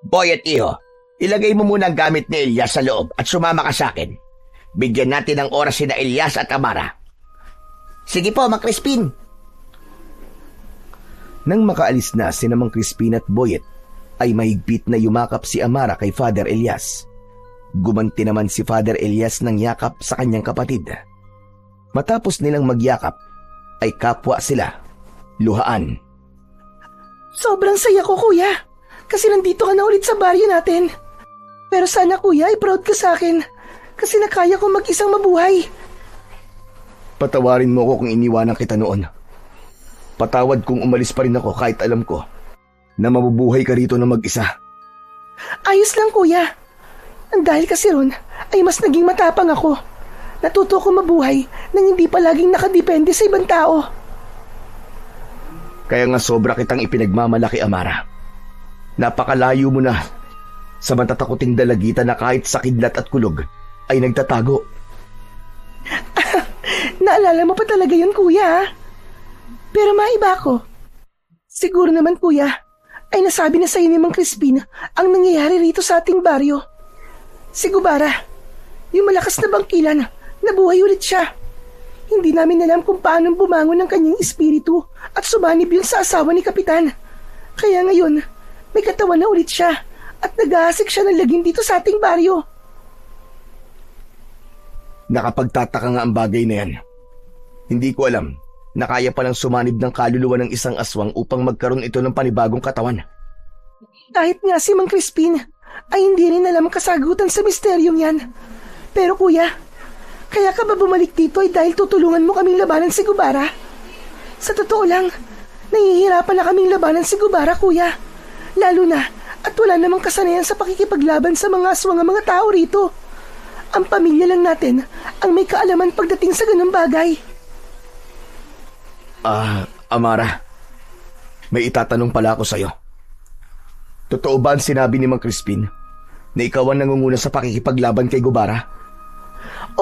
Boy at Iho, ilagay mo muna ang gamit ni Elias sa loob at sumama ka sa akin. Bigyan natin ng oras sina Elias at Amara. Sige po, Mang Crispin. Nang makaalis na si Mang Crispin at Boyet, ay mahigpit na yumakap si Amara kay Father Elias. Gumanti naman si Father Elias ng yakap sa kanyang kapatid. Matapos nilang magyakap, ay kapwa sila. Luhaan. Sobrang saya ko, kuya. Kasi nandito ka na ulit sa baryo natin. Pero sana, kuya, ay proud ka sa akin. Kasi nakaya ko mag-isang mabuhay. Patawarin mo ako kung iniwanan kita noon. Patawad kung umalis pa rin ako kahit alam ko na mabubuhay ka rito na mag-isa. Ayos lang, kuya. Dahil kasi ron ay mas naging matapang ako. Natuto ko mabuhay nang hindi pa laging nakadepende sa ibang tao. Kaya nga sobra kitang ipinagmamalaki, Amara. Napakalayo mo na sa matatakuting dalagitan na kahit sa kidlat at kulog ay nagtatago. Naalala mo pa talaga yun, kuya. Pero maiba ko. Siguro naman, kuya, ay nasabi na sa'yo ni Mang Crispin ang nangyayari rito sa ating baryo. Si Gubara, yung malakas na bangkilan, nabuhay ulit siya. Hindi namin alam kung paano bumangon ng kanyang espiritu at sumanib yun sa asawa ni Kapitan. Kaya ngayon, may katawan na ulit siya at nag-aasik siya ng lagim dito sa ating baryo. Nakapagtataka nga ang bagay na yan. Hindi ko alam na kaya palang sumanib ng kaluluwa ng isang aswang upang magkaroon ito ng panibagong katawan. Kahit nga si Mang Crispin ay hindi rin alam ang kasagutan sa misteryong yan. Pero kuya, kaya ka ba bumalik dito ay dahil tutulungan mo kaming labanan si Gubara? Sa totoo lang, nahihirapan na kaming labanan si Gubara, kuya. Lalo na at wala namang kasanayan sa pakikipaglaban sa mga aswang ang mga tao rito. Ang pamilya lang natin ang may kaalaman pagdating sa ganung bagay. Amara, may itatanong pala ako sa'yo. Totoo ba ang sinabi ni Mang Crispin na ikaw ang nangunguna sa pakikipaglaban kay Gubara?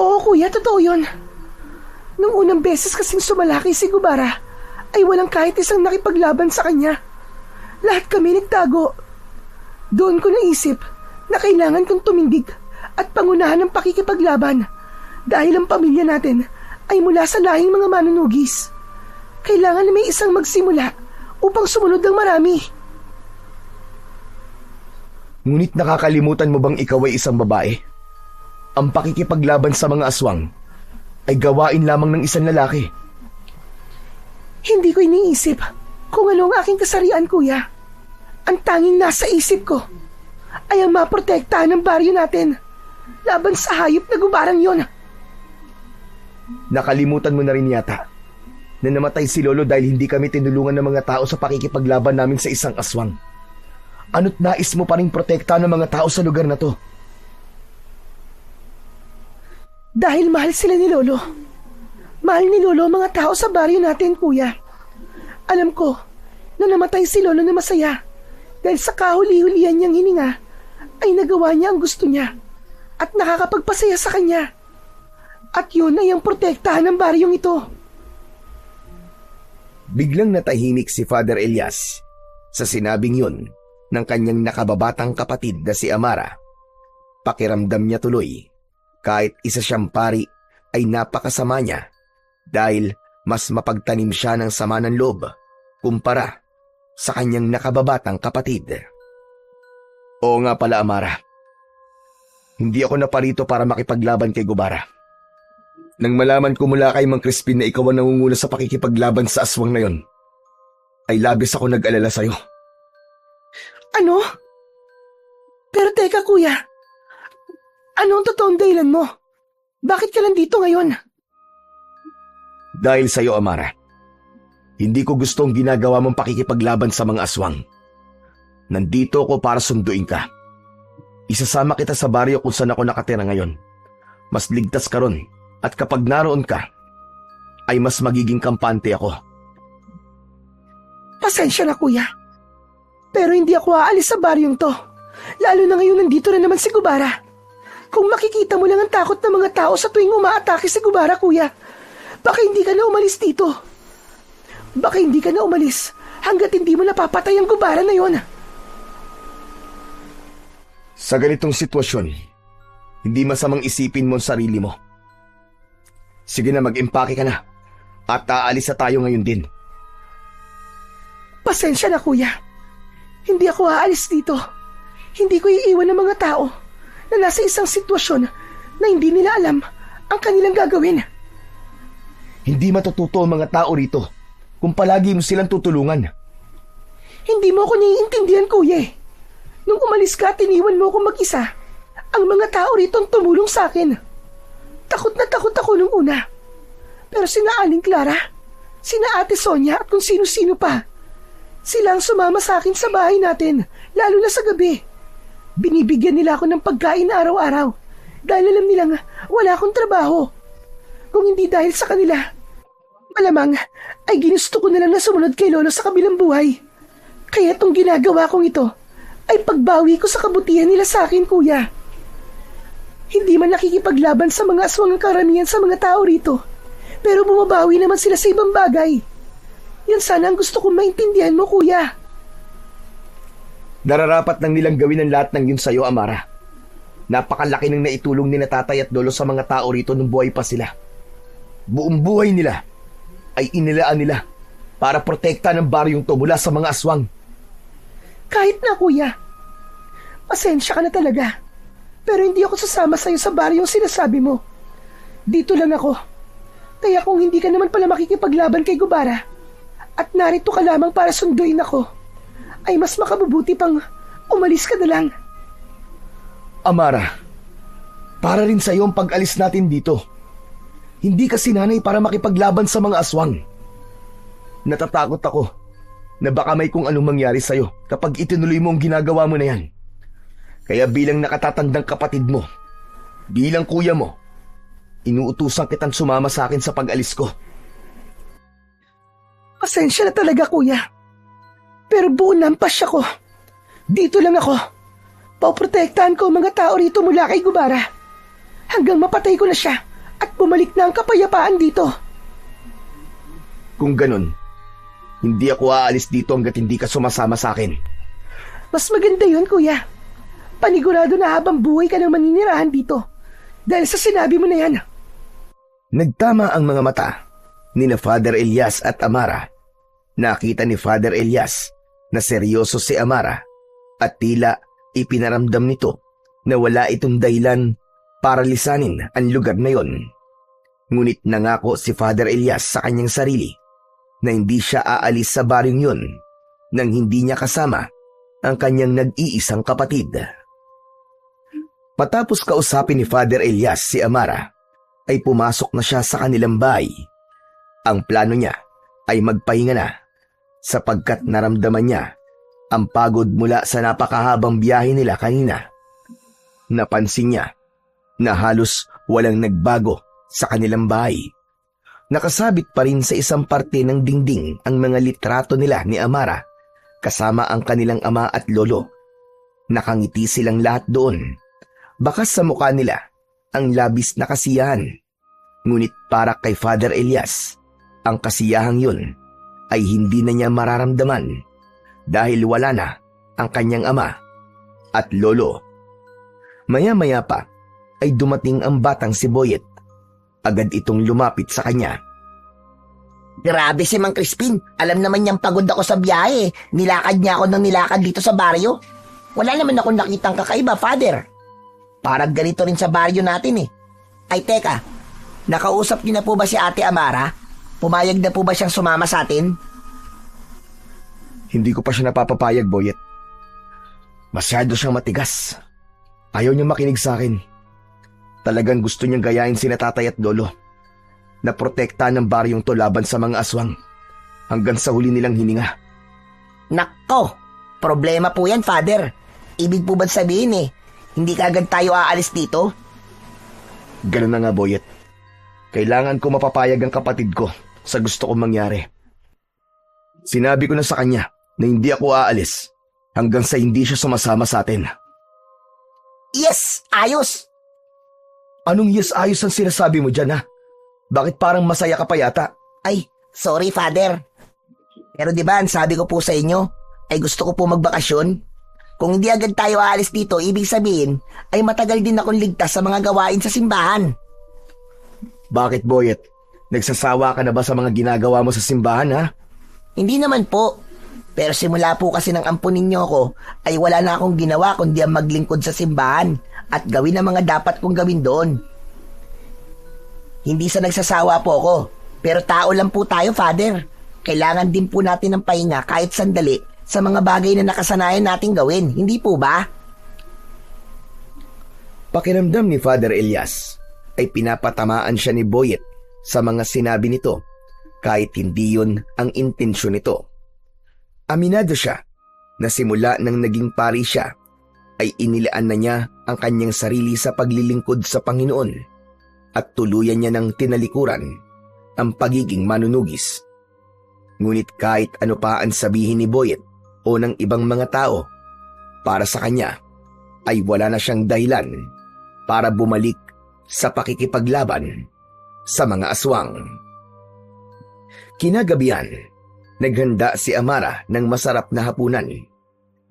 Oo kuya, totoo yun. Nung unang beses kasing sumalaki si Gubara, ay walang kahit isang nakipaglaban sa kanya. Lahat kami nagtago. Doon ko naisip na kailangan kong tumindig at pangunahan ng pakikipaglaban dahil ang pamilya natin ay mula sa lahing mga manunugis. Kailangan na may isang magsimula upang sumunod ang marami. Ngunit nakakalimutan mo bang ikaw ay isang babae? Ang pakikipaglaban sa mga aswang ay gawain lamang ng isang lalaki. Hindi ko iniisip kung ano ang aking kasarian, kuya. Ang tanging nasa isip ko ay ang maprotektahan ng baryo natin laban sa hayop na gubarang yon. Nakalimutan mo na rin yata na namatay si Lolo dahil hindi kami tinulungan ng mga tao sa pakikipaglaban namin sa isang aswang. Ano't nais mo pa rin protektahan ng mga tao sa lugar na to? Dahil mahal sila ni Lolo. Mahal ni Lolo ang mga tao sa baryo natin, kuya. Alam ko na namatay si Lolo na masaya dahil sa kahuli-hulihan niyang hininga ay nagawa niya ang gusto niya at nakakapagpasaya sa kanya. At yun ay ang protektahan ng baryong ito. Biglang natahimik si Father Elias sa sinabing yun ng kanyang nakababatang kapatid na si Amara. Pakiramdam niya tuloy kahit isa siyang pari ay napakasama niya dahil mas mapagtanim siya ng sama ng loob kumpara sa kanyang nakababatang kapatid. Oo nga pala, Amara. Hindi ako naparito para makipaglaban kay Gubara. Nang malaman ko mula kay Mang Crispin na ikaw ang nangunguna sa pakikipaglaban sa aswang na yon, ay labis ako nag-alala sa'yo. Ano? Pero teka, kuya. Ano ang totoong dahilan mo? Bakit ka nandito ngayon? Dahil sa'yo, Amara. Hindi ko gustong ginagawa mong pakikipaglaban sa mga aswang. Nandito ako para sunduin ka. Isasama kita sa baryo kung saan ako nakatira ngayon. Mas ligtas ka ron at kapag naroon ka, ay mas magiging kampante ako. Pasensya na, kuya. Pero hindi ako aalis sa baryong to. Lalo na ngayon nandito na naman si Gubara. Kung makikita mo lang ang takot ng mga tao sa tuwing umaatake si Gubara, kuya, baka hindi ka na umalis dito. Baka hindi ka na umalis hanggat hindi mo napapatay ang Gubara na yon. Sa ganitong sitwasyon, hindi masamang isipin mo ang sarili mo. Sige na, mag-impake ka na at aalis na tayo ngayon din. Pasensya na, kuya. Hindi ako aalis dito. Hindi ko iiwan ng mga tao na nasa isang sitwasyon na hindi nila alam ang kanilang gagawin. Hindi matututo ang mga tao rito kung palagi mo silang tutulungan. Hindi mo ako naiintindihan, kuya. Nung umalis ka at iniwan mo ako mag-isa, ang mga tao rito ang tumulong sa akin. Takot na takot ako nung una. Pero sina Aling Clara, sina Ate Sonia at kung sino-sino pa, sila ang sumama sa akin sa bahay natin, lalo na sa gabi. Binibigyan nila ako ng pagkain araw-araw dahil alam nilang wala akong trabaho. Kung hindi dahil sa kanila, malamang ay ginusto ko na lang na sumunod kay Lolo sa kabilang buhay. Kaya itong ginagawa kong ito ay pagbawi ko sa kabutihan nila sa akin, kuya. Hindi man nakikipaglaban sa mga aswang ang karamihan sa mga tao rito, pero bumabawi naman sila sa ibang bagay. Yan sana ang gusto kong maintindihan mo, kuya. Nararapat nang nilang gawin ang lahat ng yun sa'yo, Amara. Napakalaki ng naitulong ni na tatay at lolo sa mga tao rito nung buhay pa sila. Buong buhay nila ay inilaan nila para protektahan ng baryong to mula sa mga aswang. Kahit na, kuya. Pasensya ka na talaga. Pero hindi ako sasama sa'yo sa baryong sinasabi mo. Dito lang ako. Kaya kung hindi ka naman pala makikipaglaban kay Gubara at narito ka lamang para sunduin ako, ay mas makabubuti pang umalis ka na lang. Amara, para rin sa'yo ang pag-alis natin dito. Hindi ka sinanay para makipaglaban sa mga aswang. Natatakot ako na baka may kung anong mangyari sa'yo kapag itinuloy mo ang ginagawa mo na yan. Kaya bilang nakatatandang kapatid mo, bilang kuya mo, inuutusan kitang sumama sa akin sa pag-alis ko. Pasensya na talaga, kuya. Pero buo na ang pasya ko. Dito lang ako. Poprotektahan ko ang mga tao rito mula kay Gubara. Hanggang mapatay ko na siya at bumalik na ang kapayapaan dito. Kung ganun, hindi ako aalis dito hanggat hindi ka sumasama sa akin. Mas maganda yun, kuya. Panigurado na habang buhay ka nang maninirahan dito. Dahil sa sinabi mo na yan. Nagtama ang mga mata ni na Father Elias at Amara. Nakita ni Father Elias na seryoso si Amara at tila ipinaramdam nito na wala itong dahilan para lisanin ang lugar na yon. Ngunit nangako si Father Elias sa kanyang sarili na hindi siya aalis sa baryong yun nang hindi niya kasama ang kanyang nag-iisang kapatid. Patapos kausapin ni Father Elias si Amara, ay pumasok na siya sa kanilang bahay. Ang plano niya ay magpahinga na sapagkat naramdaman niya ang pagod mula sa napakahabang biyahe nila kanina. Napansin niya na halos walang nagbago sa kanilang bahay. Nakasabit pa rin sa isang parte ng dingding ang mga litrato nila ni Amara kasama ang kanilang ama at lolo. Nakangiti silang lahat doon. Bakas sa mukha nila ang labis na kasiyahan. Ngunit para kay Father Elias, ang kasiyahang yun ay hindi na niya mararamdaman dahil wala na ang kanyang ama at lolo. Maya-maya pa ay dumating ang batang si Boyet. Agad itong lumapit sa kanya. Grabe si Mang Crispin. Alam naman niyang pagod ako sa biyahe. Nilakad niya ako ng nilakad dito sa baryo. Wala naman akong nakitang kakaiba, Father. Parang ganito rin sa baryo natin eh. Ay teka, nakausap niyo na po ba si Ate Amara? Pumayag na po ba siyang sumama sa atin? Hindi ko pa siya napapapayag, Boyet. Masyado siyang matigas. Ayaw niya makinig sa akin. Talagang gusto niyang gayahin sina tatay at lolo. Naprotektahan ng baryong to laban sa mga aswang hanggang sa huli nilang hininga. Nako, problema po yan, Father. Ibig po ba sabihin hindi kaagad tayo aalis dito? Ganun na nga, Boyet. Kailangan ko mapapayag ang kapatid ko sa gusto kong mangyari. Sinabi ko na sa kanya na hindi ako aalis hanggang sa hindi siya sumasama sa atin. Yes, ayos! Anong yes ayos ang sinasabi mo dyan, ha? Bakit parang masaya ka pa yata? Ay, sorry, Father. Pero di ba, ang sabi ko po sa inyo, ay gusto ko po magbakasyon? Kung hindi agad tayo aalis dito, ibig sabihin, ay matagal din akong ligtas sa mga gawain sa simbahan. Bakit, Boyet? Nagsasawa ka na ba sa mga ginagawa mo sa simbahan, ha? Hindi naman po. Pero simula po kasi ng ampun ninyo ko, ay wala na akong ginawa kundi ang maglingkod sa simbahan at gawin ang mga dapat kong gawin doon. Hindi sa nagsasawa po ako, pero tao lang po tayo, Father. Kailangan din po natin ng pahinga kahit sandali sa mga bagay na nakasanayan nating gawin, hindi po ba? Pakiramdam ni Father Elias ay pinapatamaan siya ni Boyet sa mga sinabi nito kahit hindi yun ang intensyon nito. Aminado siya na simula nang naging pari siya ay inilaan na niya ang kanyang sarili sa paglilingkod sa Panginoon at tuluyan niya ng tinalikuran ang pagiging manunugis. Ngunit kahit ano pa ang sabihin ni Boyet o ng ibang mga tao, para sa kanya ay wala na siyang dahilan para bumalik sa pakikipaglaban sa mga aswang. Kinagabihan, naghanda si Amara ng masarap na hapunan.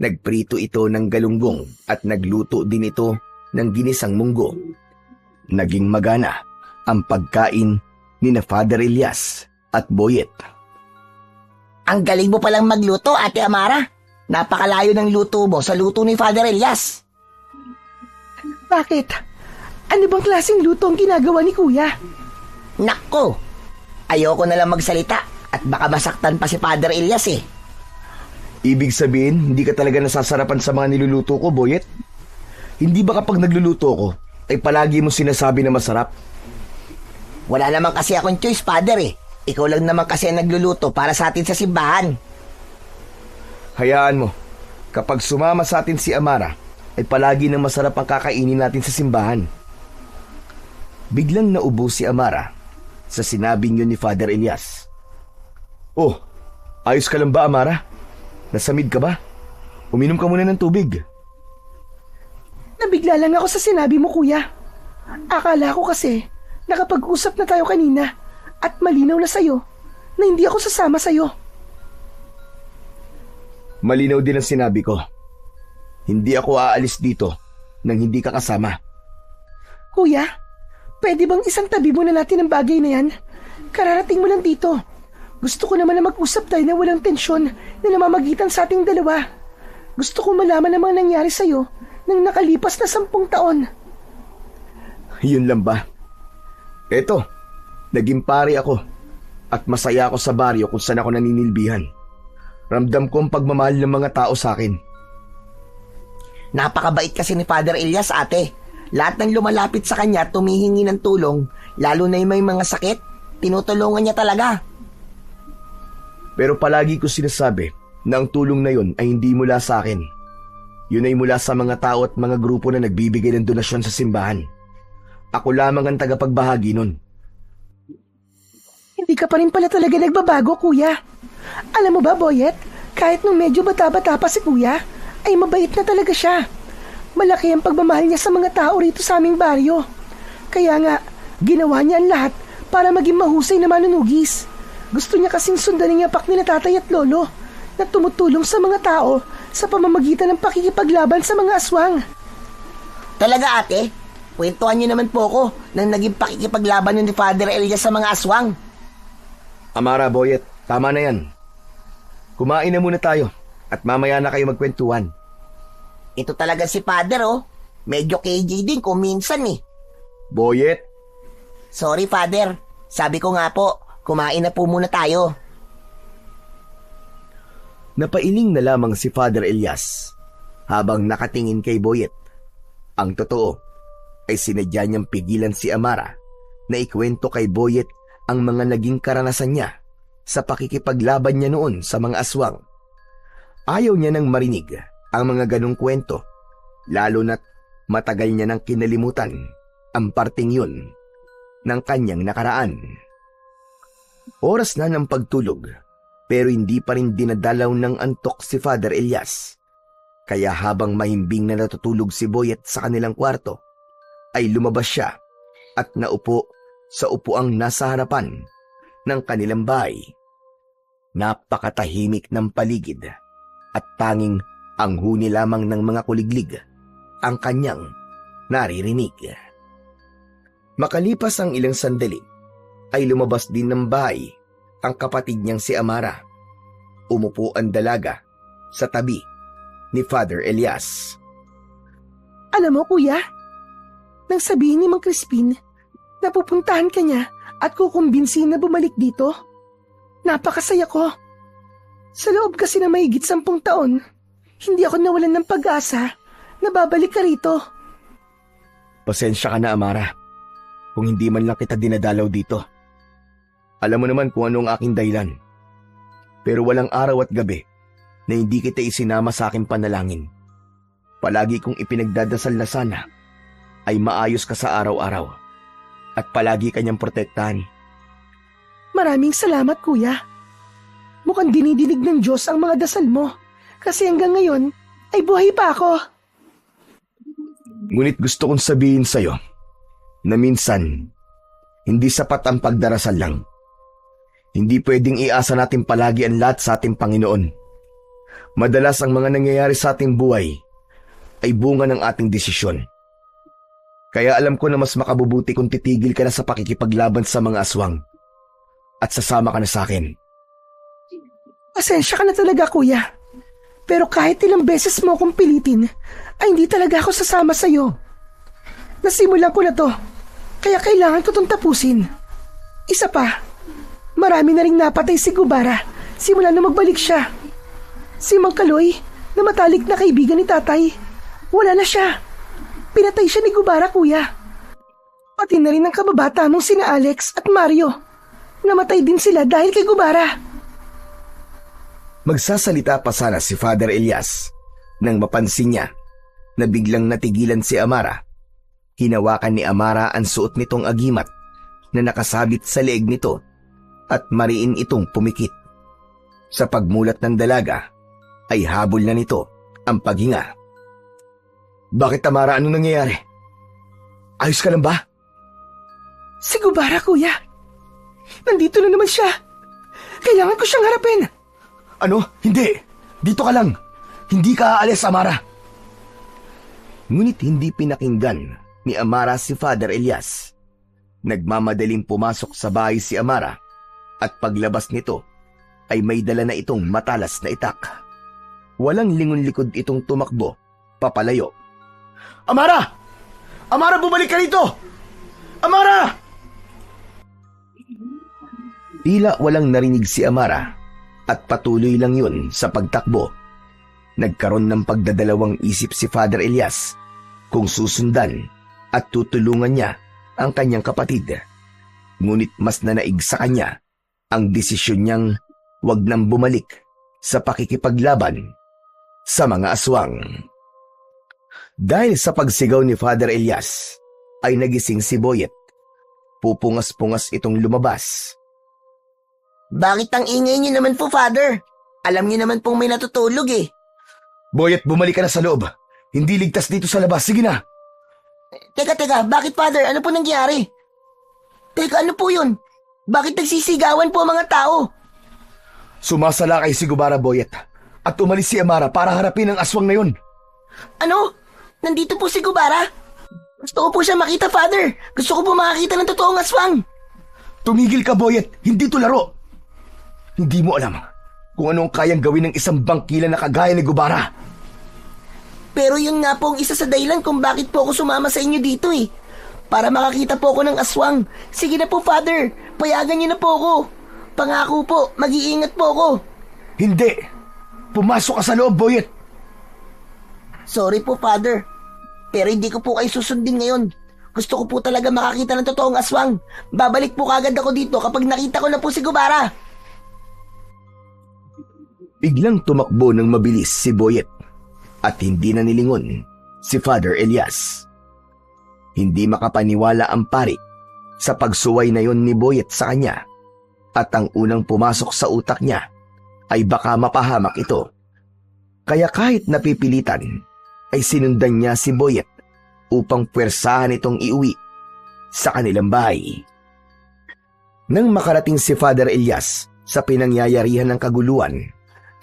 Nagprito ito ng galunggong at nagluto din ito ng ginisang munggo. Naging magana ang pagkain ni na Father Elias at Boyet. Ang galing mo palang magluto, Ate Amara. Napakalayo ng luto mo sa luto ni Father Elias. Bakit? Ano bang klaseng luto ang ginagawa ni Kuya? Nako, ayoko na lang magsalita at baka masaktan pa si Father Elias eh. Ibig sabihin, hindi ka talaga nasasarapan sa mga niluluto ko, Boyet? Hindi ba kapag nagluluto ko, ay palagi mo sinasabi na masarap? Wala naman kasi akong choice, Father eh. Ikaw lang naman kasi ang nagluluto para sa atin sa simbahan. Hayaan mo, kapag sumama sa atin si Amara, ay palagi na masarap ang kakainin natin sa simbahan. Biglang naubo si Amara sa sinabing yun ni Father Elias. Oh, ayos ka lang ba, Amara? Nasamid ka ba? Uminom ka muna ng tubig. Nabigla lang ako sa sinabi mo, kuya. Akala ko kasi nakapag-usap na tayo kanina at malinaw na sa'yo na hindi ako sasama sa'yo. Malinaw din ang sinabi ko. Hindi ako aalis dito nang hindi ka kasama. Kuya, pwede bang isang tabi muna natin ang bagay na yan? Kararating mo lang dito. Gusto ko naman na mag-usap tayo na walang tensyon na namamagitan sa ating dalawa. Gusto ko malaman ang mga nangyari sa'yo nang nakalipas na 10 taon. Yun lang ba? Eto, naging pare ako at masaya ako sa baryo kung saan ako naninilbihan. Ramdam ko ang pagmamahal ng mga tao sa akin. Napakabait kasi ni Father Elias, ate. Lahat ng lumalapit sa kanya tumihingi ng tulong, lalo na yung may mga sakit, tinutulungan niya talaga. Pero palagi ko sinasabi na ang tulong na yun ay hindi mula sa akin. Yun ay mula sa mga tao at mga grupo na nagbibigay ng donasyon sa simbahan. Ako lamang ang tagapagbahagi nun. Hindi ka pa rin pala talaga nagbabago, kuya. Alam mo ba, Boyet, kahit nung medyo bata-bata pa si kuya, ay mabait na talaga siya. Malaki ang pagmamahal niya sa mga tao rito sa aming baryo. Kaya nga, ginawa niya ang lahat para maging mahusay na manunugis. Gusto niya kasing sundan ang yapak nila tatay at lolo na tumutulong sa mga tao sa pamamagitan ng pakikipaglaban sa mga aswang. Talaga, ate? Kwentuhan niyo naman po ako nang naging pakikipaglaban ni Father Elias sa mga aswang. Amara, Boyet, tama na yan. Kumain na muna tayo at mamaya na kayo magkwentuhan. Ito talaga si Father, oh. Medyo KJ din kung minsan eh. Boyet, Sorry, Father. Sabi ko nga po, kumain na po muna tayo. napailing na lamang si Father Elias habang nakatingin kay Boyet. Ang totoo ay sinadya niyang pigilan si Amara na ikwento kay Boyet ang mga naging karanasan niya sa pakikipaglaban niya noon sa mga aswang. Ayaw niya nang marinig ang mga ganong kwento, lalo na't matagal niya nang kinalimutan ang parting yun ng kanyang nakaraan. Oras na ng pagtulog, pero hindi pa rin dinadalaw ng antok si Father Elias. Kaya habang mahimbing na natutulog si Boyet sa kanilang kwarto, ay lumabas siya at naupo sa upuang nasa harapan ng kanilang bahay. Napakatahimik ng paligid at tanging ang huni lamang ng mga kuliglig ang kanyang naririnig. Makalipas ang ilang sandali, ay lumabas din ng bahay ang kapatid niyang si Amara. Umupo ang dalaga sa tabi ni Father Elias. Alam mo, kuya, nang sabihin ni Mang Crispin na pupuntahan ka niya at kukumbinsin na bumalik dito, napakasaya ko. Sa loob kasi na mahigit 10 taon, hindi ako nawalan ng pag-asa na babalik ka rito. Pasensya ka na, Amara, kung hindi man lang kita dinadalaw dito. Alam mo naman kung ano ang aking dahilan. Pero walang araw at gabi na hindi kita isinama sa aking panalangin. Palagi kong ipinagdadasal na sana ay maayos ka sa araw-araw at palagi kanyang protektahan. Maraming salamat, kuya. Mukhang dinidinig ng Diyos ang mga dasal mo kasi hanggang ngayon ay buhay pa ako. Ngunit gusto kong sabihin sa'yo na minsan hindi sapat ang pagdarasal lang. Hindi pwedeng iasa natin palagi ang lahat sa ating Panginoon. Madalas ang mga nangyayari sa ating buhay ay bunga ng ating desisyon. Kaya alam ko na mas makabubuti kung titigil ka na sa pakikipaglaban sa mga aswang at sasama ka na sa akin. Pasensya ka na talaga, kuya. Pero kahit ilang beses mo akong pilitin, ay hindi talaga ako sasama sa'yo. Nasimulan ko na to, kaya kailangan ko itong tapusin. Isa pa, marami na ring napatay si Gubara simula na magbalik siya. Si Mang Kaloy, na matalik na kaibigan ni tatay, wala na siya. Pinatay siya ni Gubara, kuya. Pati na rin ang kababata mong sina Alex at Mario. Namatay din sila dahil kay Gubara. Magsasalita pa sana si Father Elias nang mapansin niya na biglang natigilan si Amara. Hinawakan ni Amara ang suot nitong agimat na nakasabit sa leeg nito at mariin itong pumikit. Sa pagmulat ng dalaga ay habol na nito ang paghinga. Bakit, Tamara? Ano nangyayari? Ayos ka lang ba? Si Gubara, kuya. Nandito na naman siya. Kailangan ko siyang harapin. Ano? Hindi. Dito ka lang. Hindi ka aalis, Amara. Ngunit hindi pinakinggan ni Amara si Father Elias. Nagmamadaling pumasok sa bahay si Amara at paglabas nito ay may dala na itong matalas na itak. Walang lingon-likod itong tumakbo, papalayo. Amara! Amara, bumalik ka rito! Amara! Tila walang narinig si Amara at patuloy lang yun sa pagtakbo. Nagkaroon ng pagdadalawang isip si Father Elias kung susundan at tutulungan niya ang kanyang kapatid. Ngunit mas nanaig sa kanya ang desisyon niyang wag nang bumalik sa pakikipaglaban sa mga aswang. Dahil sa pagsigaw ni Father Elias ay nagising si Boyet. Pupungas-pungas itong lumabas. Bakit ang ingay niyo naman po, Father? Alam niyo naman pong may natutulog eh. Boyet, bumalik ka na sa loob. Hindi ligtas dito sa labas. Sige na. Teka, bakit, Father? Ano po nangyari? Teka, ano po yun? Bakit nagsisigawan po ang mga tao? Sumasalakay si Gubara, Boyet, at umalis si Amara para harapin ang aswang na yun. Ano? Nandito po si Gubara? Gusto ko po siya makita, Father. Gusto ko po makakita ng totoong aswang. Tumigil ka, Boyet. Hindi to laro. Hindi mo alam kung ano ang kayang gawin ng isang bangkila na kagaya ni Gubara. Pero yun nga po ang isa sa dahilan kung bakit po ako sumama sa inyo dito eh. Para makakita po ako ng aswang. Sige na po, Father. Payagan niyo na po ako. Pangako po, mag-iingat po ako. Hindi. Pumasok ka sa loob, Boyet. Sorry po, Father. Pero hindi ko po kayo susundin ngayon. Gusto ko po talaga makakita ng totoong aswang. Babalik po kagad ako dito kapag nakita ko na po si Gubara. Biglang tumakbo ng mabilis si Boyet at hindi na nilingon si Father Elias. Hindi makapaniwala ang pari sa pagsuway na yon ni Boyet sa kanya at ang unang pumasok sa utak niya ay baka mapahamak ito. Kaya kahit napipilitan ay sinundan niya si Boyet upang puwersahan itong iuwi sa kanilang bahay. Nang makarating si Father Elias sa pinangyayarihan ng kaguluhan,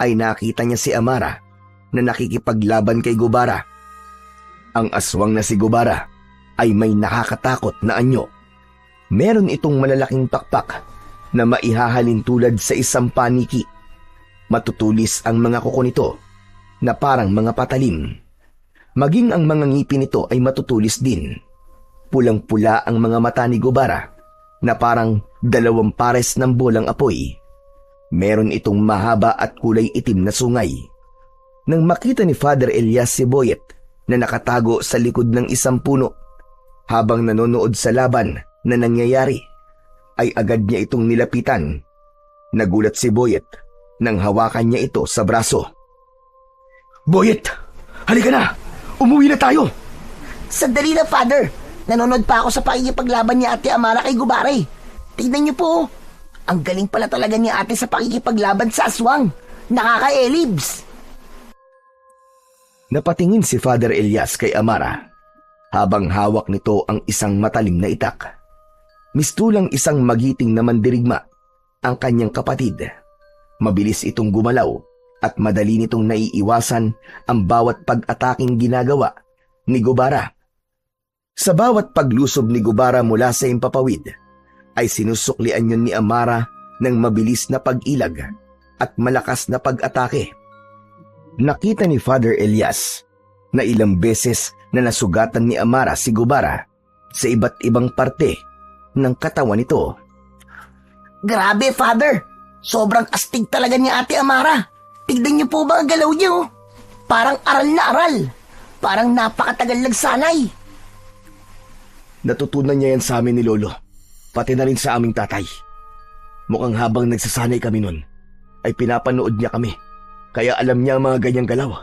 ay nakita niya si Amara na nakikipaglaban kay Gubara. Ang aswang na si Gubara ay may nakakatakot na anyo. Meron itong malalaking pakpak na maihahalin tulad sa isang paniki. Matutulis ang mga kuko nito na parang mga patalim. Maging ang mga ngipin nito ay matutulis din. Pulang-pula ang mga mata ni Gubara na parang 2 pares ng bolang apoy. Meron itong mahaba at kulay itim na sungay. Nang makita ni Father Elias si Boyet na nakatago sa likod ng isang puno habang nanonood sa laban na nangyayari, ay agad niya itong nilapitan. Nagulat si Boyet nang hawakan niya ito sa braso. Boyet! Halika na! Umuwi na tayo! Sandali na, Father. Nanonood pa ako sa pakikipaglaban ni Ate Amara kay Gubara eh. Tignan niyo po. Ang galing pala talaga ni ate sa pakikipaglaban sa aswang. Nakaka-elibs. Napatingin si Father Elias kay Amara habang hawak nito ang isang matalim na itak. Mistulang isang magiting na mandirigma ang kanyang kapatid. Mabilis itong gumalaw at madali nitong naiiwasan ang bawat pag-ataking ginagawa ni Gubara. Sa bawat paglusob ni Gubara mula sa impapawid, ay sinusuklian yun ni Amara ng mabilis na pag-ilag at malakas na pag-atake. Nakita ni Father Elias na ilang beses na nasugatan ni Amara si Gubara sa iba't ibang parte ng katawan nito. Grabe, Father. Sobrang astig talaga ni Ate Amara. Tignan niyo po ba ang galaw niya, oh? Parang aral na aral. Parang napakatagal nagsanay. Natutunan niya yan sa amin ni Lolo, pati na rin sa aming tatay. Mukhang habang nagsasanay kami nun, ay pinapanood niya kami, kaya alam niya ang mga ganyang galaw.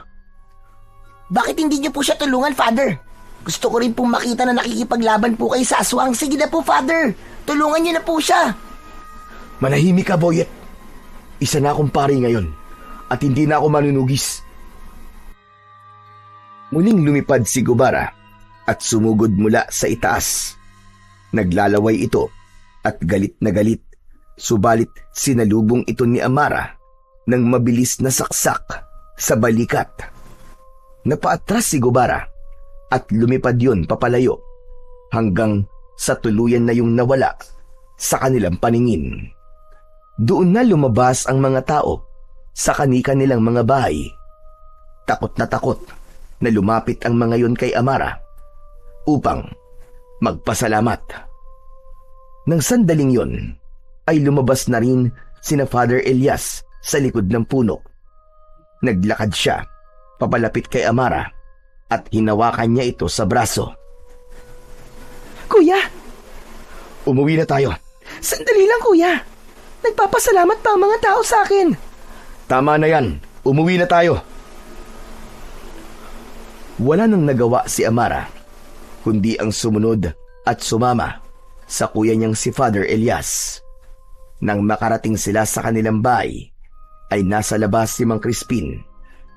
Bakit hindi niyo po siya tulungan, Father? Gusto ko rin pong makita na nakikipaglaban po kayo sa aswang. Sige na po, Father. Tulungan niyo na po siya. Manahimik ka, Boyet. Isa na akong pari ngayon, at hindi na ako manunugis. Muling lumipad si Gubara at sumugod mula sa itaas. Naglalaway ito at galit na galit, subalit sinalubong ito ni Amara ng mabilis na saksak sa balikat. Napaatras si Gubara at lumipad yun papalayo hanggang sa tuluyan na yung nawala sa kanilang paningin. Doon na lumabas ang mga tao sa kani-kanilang mga bahay. Takot na lumapit ang mga yun kay Amara upang magpasalamat. Nang sandaling yon ay lumabas na rin sina Father Elias sa likod ng puno. Naglakad siya papalapit kay Amara at hinawakan niya ito sa braso. Kuya! Umuwi na tayo. Sandali lang, kuya. Nagpapasalamat pa ang mga tao sa akin. Tama na yan. Umuwi na tayo. Wala nang nagawa si Amara kundi ang sumunod at sumama sa kuya niyang si Father Elias. Nang makarating sila sa kanilang bahay, ay nasa labas si Mang Crispin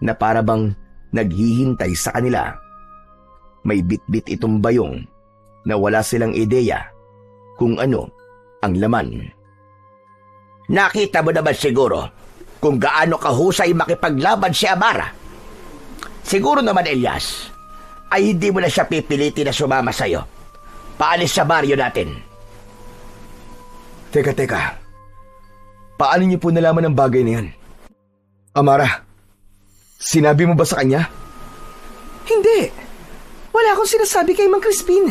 na parabang naghihintay sa kanila. May bitbit itong bayong na wala silang ideya kung ano ang laman. Nakita mo naman siguro kung gaano kahusay makipaglaban si Amara. Siguro naman, Elias, ay hindi mo na siya pipilitin na sumama sa'yo. Paalis sa baryo natin. Teka. Paano niyo po nalaman ang bagay na yan? Amara, sinabi mo ba sa kanya? Hindi. Wala akong sinasabi kay Mang Crispin.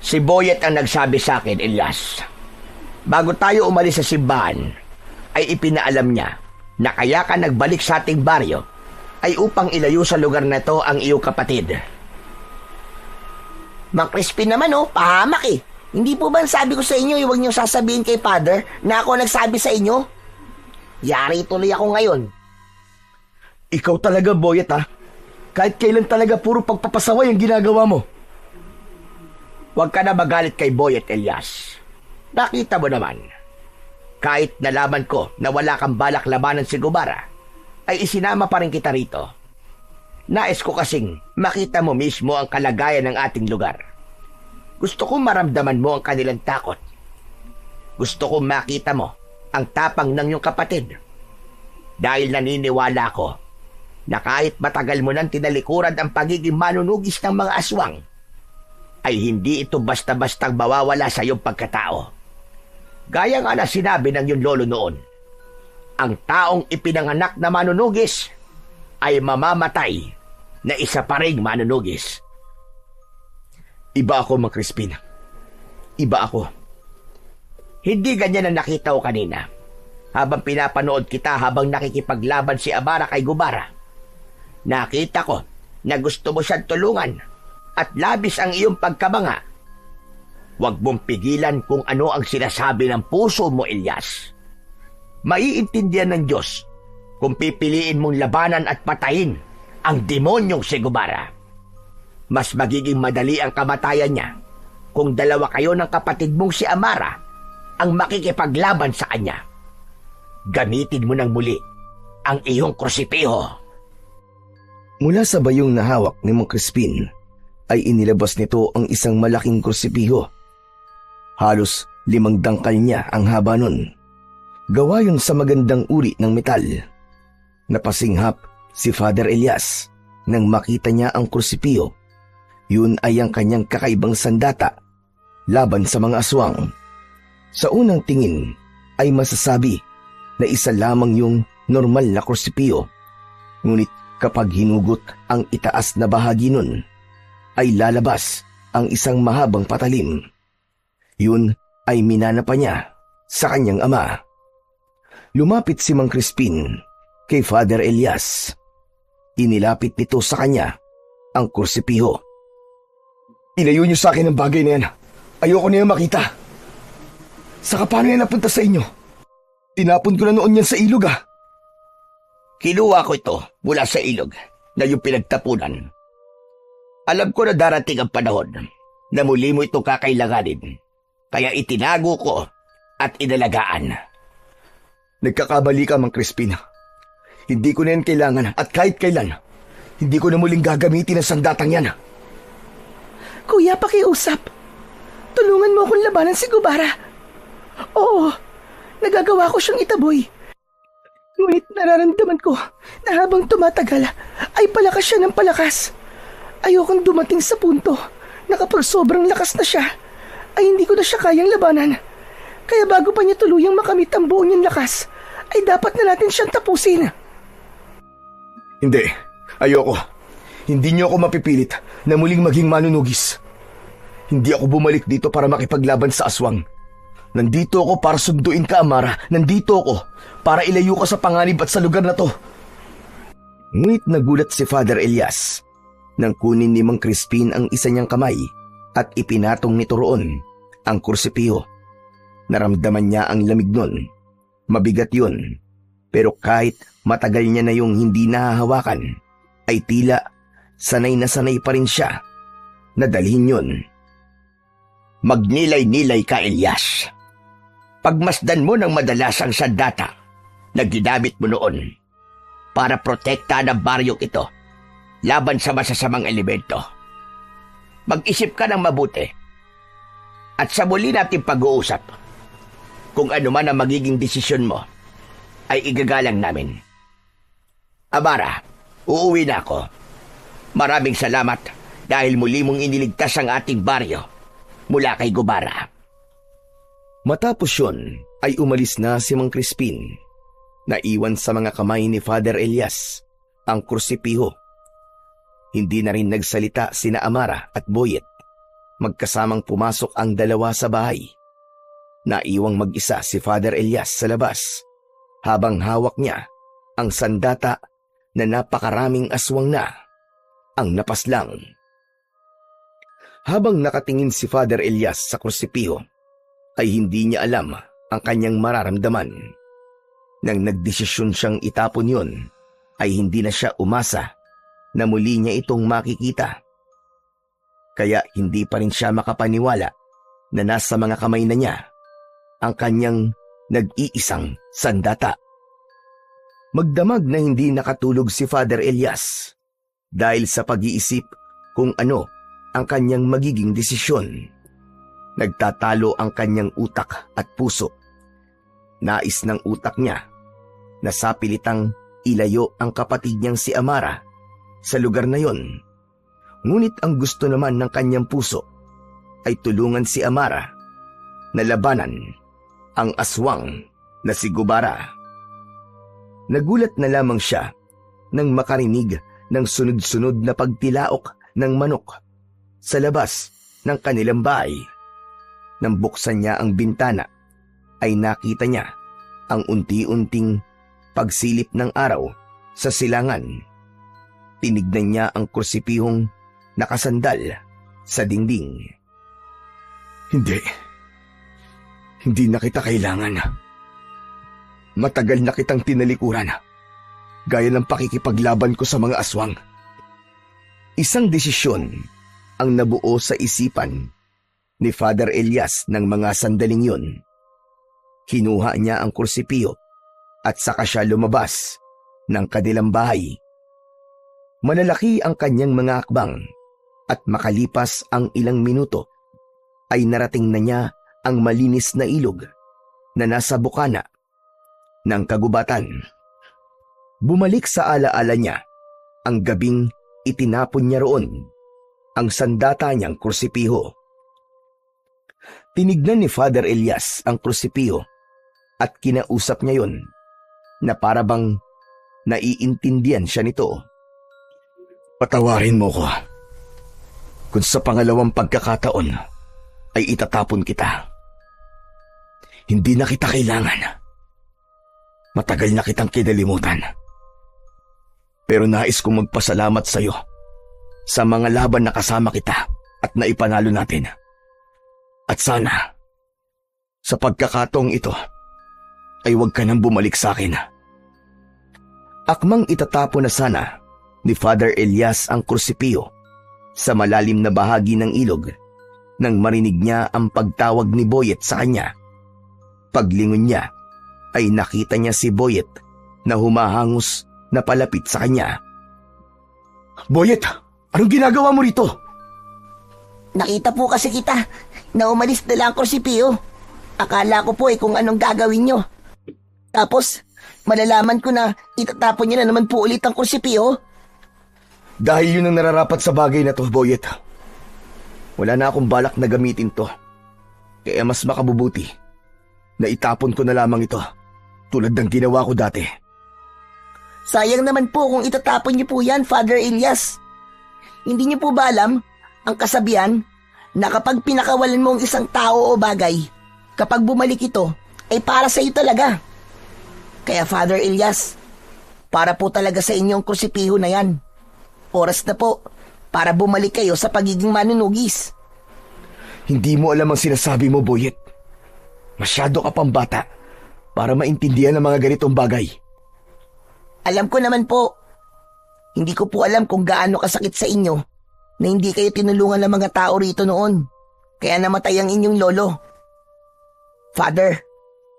Si Boyet ang nagsabi sa akin, Elias. Bago tayo umalis sa simbahan, ay ipinaalam niya na kaya ka nagbalik sa ating baryo ay upang ilayo sa lugar na to ang iyong kapatid. Mang Crispin naman pahamak eh. Hindi po ba sabi ko sa inyo huwag niyo sasabihin kay Father na ako nagsabi sa inyo? Yari tuloy ako ngayon. Ikaw talaga, Boyet, ha? Kahit kailan talaga puro pagpapasaway ang ginagawa mo. Huwag ka na magalit kay Boyet, Elias. Nakita mo naman, kahit nalaman ko na wala kang balak labanan si Gubara, ay isinama pa rin kita rito. Nais ko kasing makita mo mismo ang kalagayan ng ating lugar. Gusto kong maramdaman mo ang kanilang takot. Gusto kong makita mo ang tapang ng iyong kapatid. Dahil naniniwala ko na kahit matagal mo nang tinalikuran ang pagiging manunugis ng mga aswang, ay hindi ito basta-bastang mawawala sa iyong pagkatao. Gaya nga na sinabi ng iyong lolo noon, ang taong ipinanganak na manunugis ay mamamatay na isa pa ring manunugis. Iba ako, Mang Crispin. Iba ako. Hindi ganyan ang nakita ko kanina. Habang pinapanood kita habang nakikipaglaban si Amara kay Gubara. Nakita ko na gusto mo siyang tulungan at labis ang iyong pagkabanga. Huwag mong pigilan kung ano ang sinasabi ng puso mo, Elias. Maiintindihan ng Diyos kung pipiliin mong labanan at patayin ang demonyong si Gubara. Mas magiging madali ang kamatayan niya kung dalawa kayo ng kapatid mong si Amara ang makikipaglaban sa kanya. Gamitin mo ng muli ang iyong krusipiho. Mula sa bayong na hawak ni Mang Crispin, ay inilabas nito ang isang malaking krusipiho. Halos 5 dangkal niya ang haba nun. Gawa yun sa magandang uri ng metal. Napasinghap si Father Elias nang makita niya ang krusipiho. Yun ay ang kanyang kakaibang sandata laban sa mga aswang. Sa unang tingin ay masasabi na isa lamang yung normal na krusipiho. Ngunit kapag hinugot ang itaas na bahagi nun, ay lalabas ang isang mahabang patalim. Yun ay minana pa niya sa kanyang ama. Lumapit si Mang Crispin kay Father Elias. Inilapit nito sa kanya ang krusipiho. Ilayo niyo sa akin ang bagay na yan. Ayoko na yan makita. Saka paano yan napunta sa inyo? Tinapon ko na noon yan sa ilog Kinuha ko ito mula sa ilog na yung pinagtapunan. Alam ko na darating ang panahon na muli mo ito kakailanganin. Kaya itinago ko at inalagaan. Nagkakabali ka, Mang Crispin. Hindi ko na yan kailangan at kahit kailan, Hindi ko na muling gagamitin ang sandatang yan. Kuya, pakiusap. Tulungan mo akong labanan si Gubara. Oo, nagagawa ko siyang itaboy. Ngunit nararamdaman ko na habang tumatagal ay palakas siya ng palakas. Ayokong dumating sa punto na kapag sobrang lakas na siya, ay hindi ko na siya kayang labanan. Kaya bago pa niya tuluyang makamit ang buo niyang lakas, ay dapat na natin siyang tapusin. Hindi, ayoko. Hindi niyo ako mapipilit na muling maging manunugis. Hindi ako bumalik dito para makipaglaban sa aswang. Nandito ako para sunduin ka, Amara. Nandito ako para ilayo ka sa panganib at sa lugar na to. Ngunit nagulat si Father Elias nang kunin ni Mang Crispin ang isa niyang kamay at ipinatong nito roon ang kursipiyo. Naramdaman niya ang lamig nun. Mabigat yun. Pero kahit matagal niya na yung hindi nahahawakan, ay tila sanay na sanay pa rin siya na dalhin yun. Magnilay-nilay ka, Elias. Pagmasdan mo ng madalas ang sandata na ginamit mo noon para protektahan ang baryong ito laban sa masasamang elemento. Mag-isip ka ng mabuti at sa muli nating pag-uusap, kung ano man ang magiging desisyon mo, ay igagalang namin. Amara, uuwi na ako. Maraming salamat dahil muli mong iniligtas ang ating baryo mula kay Gubara. Matapos yun, ay umalis na si Mang Crispin. Naiwan sa mga kamay ni Father Elias ang kursipiho. Hindi na rin nagsalita sina Amara at Boyet. Magkasamang pumasok ang dalawa sa bahay. Naiwang mag-isa si Father Elias sa labas habang hawak niya ang sandata na napakaraming aswang na ang napaslang. Habang nakatingin si Father Elias sa kursipiho, ay hindi niya alam ang kanyang mararamdaman. Nang nagdesisyon siyang itapon yun, ay hindi na siya umasa na muli niya itong makikita. Kaya hindi pa rin siya makapaniwala na nasa mga kamay na niya ang kanyang nag-iisang sandata. Magdamag na hindi nakatulog si Father Elias dahil sa pag-iisip kung ano ang kanyang magiging desisyon. Nagtatalo ang kanyang utak at puso. Nais ng utak niya na sapilitang ilayo ang kapatid niyang si Amara sa lugar na yon. Ngunit ang gusto naman ng kanyang puso ay tulungan si Amara na labanan ang aswang na si Gubara. Nagulat na lamang siya nang makarinig ng sunod-sunod na pagtilaok ng manok sa labas ng kanilang bahay. Nang buksan niya ang bintana, ay nakita niya ang unti-unting pagsilip ng araw sa silangan. Tinignan niya ang kursipihong nakasandal sa dingding. Hindi na kita kailangan. Matagal na kitang tinalikuran, gaya ng pakikipaglaban ko sa mga aswang. Isang desisyon ang nabuo sa isipan ni Father Elias ng mga sandaling yun. Kinuha niya ang kursipiyo at saka siya lumabas ng kanilang bahay. Malalaki ang kanyang mga akbang at makalipas ang ilang minuto ay narating na niya ang malinis na ilog na nasa bukana ng kagubatan. Bumalik sa alaala niya ang gabing itinapon niya roon ang sandata niyang kursipiho. Tinignan ni Father Elias ang kursipiho at kinausap niya yon na para bang naiintindihan siya nito. Patawarin mo ko kung sa pangalawang pagkakataon ay itatapon kita. Hindi na kita kailangan. Matagal na kitang kinalimutan. Pero nais kong magpasalamat sa iyo sa mga laban na kasama kita at naipanalo natin. At sana, sa pagkakataong ito, ay huwag ka nang bumalik sa akin. Akmang itatapon na sana ni Father Elias ang kursipiyo sa malalim na bahagi ng ilog nang marinig niya ang pagtawag ni Boyet sa kanya. Paglingon niya, ay nakita niya si Boyet na humahangos na palapit sa kanya. Boyet, anong ginagawa mo rito? Nakita po kasi kita na umalis na lang ang Korsipio. Akala ko po kung anong gagawin nyo. Tapos, malalaman ko na itatapon nyo na naman po ulit ang Korsipio. Dahil yun ang nararapat sa bagay na to, Boyet. Wala na akong balak na gamitin to. Kaya mas makabubuti na itapon ko na lamang ito tulad ng ginawa ko dati. Sayang naman po kung itatapon niyo po yan, Father Elias. Hindi niyo po ba alam ang kasabihan na kapag pinakawalan mo ang isang tao o bagay, kapag bumalik ito, ay para sa iyo talaga. Kaya Father Elias, para po talaga sa inyong krusipiho na yan. Oras na po para bumalik kayo sa pagiging manunugis. Hindi mo alam ang sinasabi mo, Boyet. Masyado ka pang bata para maintindihan ang mga ganitong bagay. Alam ko naman po. Hindi ko po alam kung gaano kasakit sa inyo na hindi kayo tinulungan ng mga tao rito noon. Kaya namatay ang inyong lolo. Father,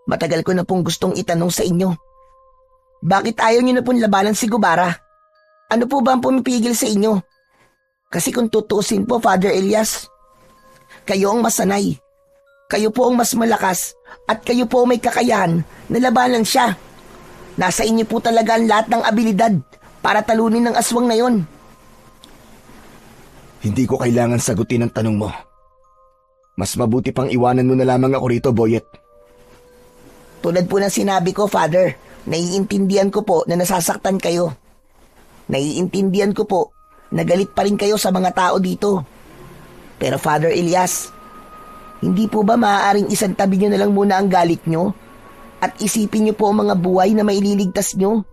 matagal ko na pong gustong itanong sa inyo. Bakit ayaw niyo na pong labanan si Gubara? Ano po ba ang pumipigil sa inyo? Kasi kung tutusin po, Father Elias, kayo ang masanay. Kayo po ang mas malakas at kayo po may kakayahan na labanan siya. Nasa inyo po talaga ang lahat ng abilidad para talunin ng aswang na yon. Hindi ko kailangan sagutin ang tanong mo. Mas mabuti pang iwanan mo na lamang ako rito, Boyet. Tulad po ng sinabi ko, Father, naiintindihan ko po na nasasaktan kayo. Naiintindihan ko po na galit pa rin kayo sa mga tao dito. Pero Father Elias, hindi po ba maaaring isang tabi nyo na lang muna ang galit nyo at isipin nyo po ang mga buhay na maililigtas nyo?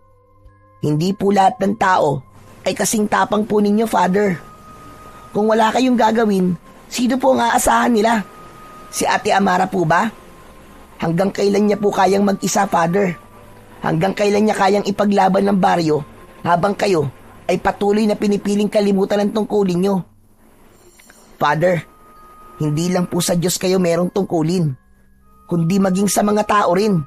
Hindi po lahat ng tao ay kasing tapang po ninyo, Father. Kung wala kayong gagawin, sino po ang aasahan nila? Si Ate Amara po ba? Hanggang kailan niya po kayang mag-isa, Father? Hanggang kailan niya kayang ipaglaban ng baryo habang kayo ay patuloy na pinipiling kalimutan ang tungkulin nyo? Father, hindi lang po sa Diyos kayo merong tungkulin, kundi maging sa mga tao rin.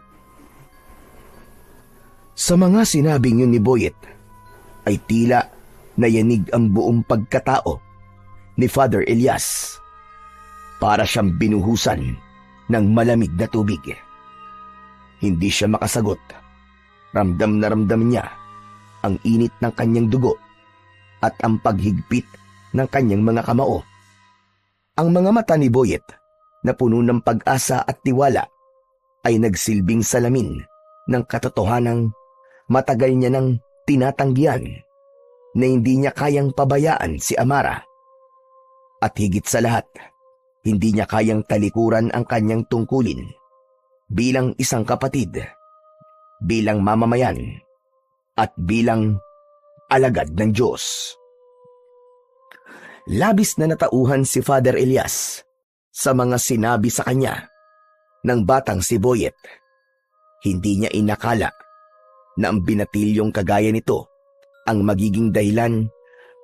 Sa mga sinabing yun ni Boyet, ay tila nayanig ang buong pagkatao ni Father Elias. Para siyang binuhusan ng malamig na tubig. Hindi siya makasagot. Ramdam na ramdam niya ang init ng kanyang dugo at ang paghigpit ng kanyang mga kamao. Ang mga mata ni Boyet na puno ng pag-asa at tiwala ay nagsilbing salamin ng katotohanang matagal niya nang tinatanggihan na hindi niya kayang pabayaan si Amara. At higit sa lahat, hindi niya kayang talikuran ang kanyang tungkulin bilang isang kapatid, bilang mamamayan, at bilang alagad ng Diyos. Labis na natauhan si Father Elias sa mga sinabi sa kanya ng batang si Boyet. Hindi niya inakala na ang binatilyong kagaya nito ang magiging dahilan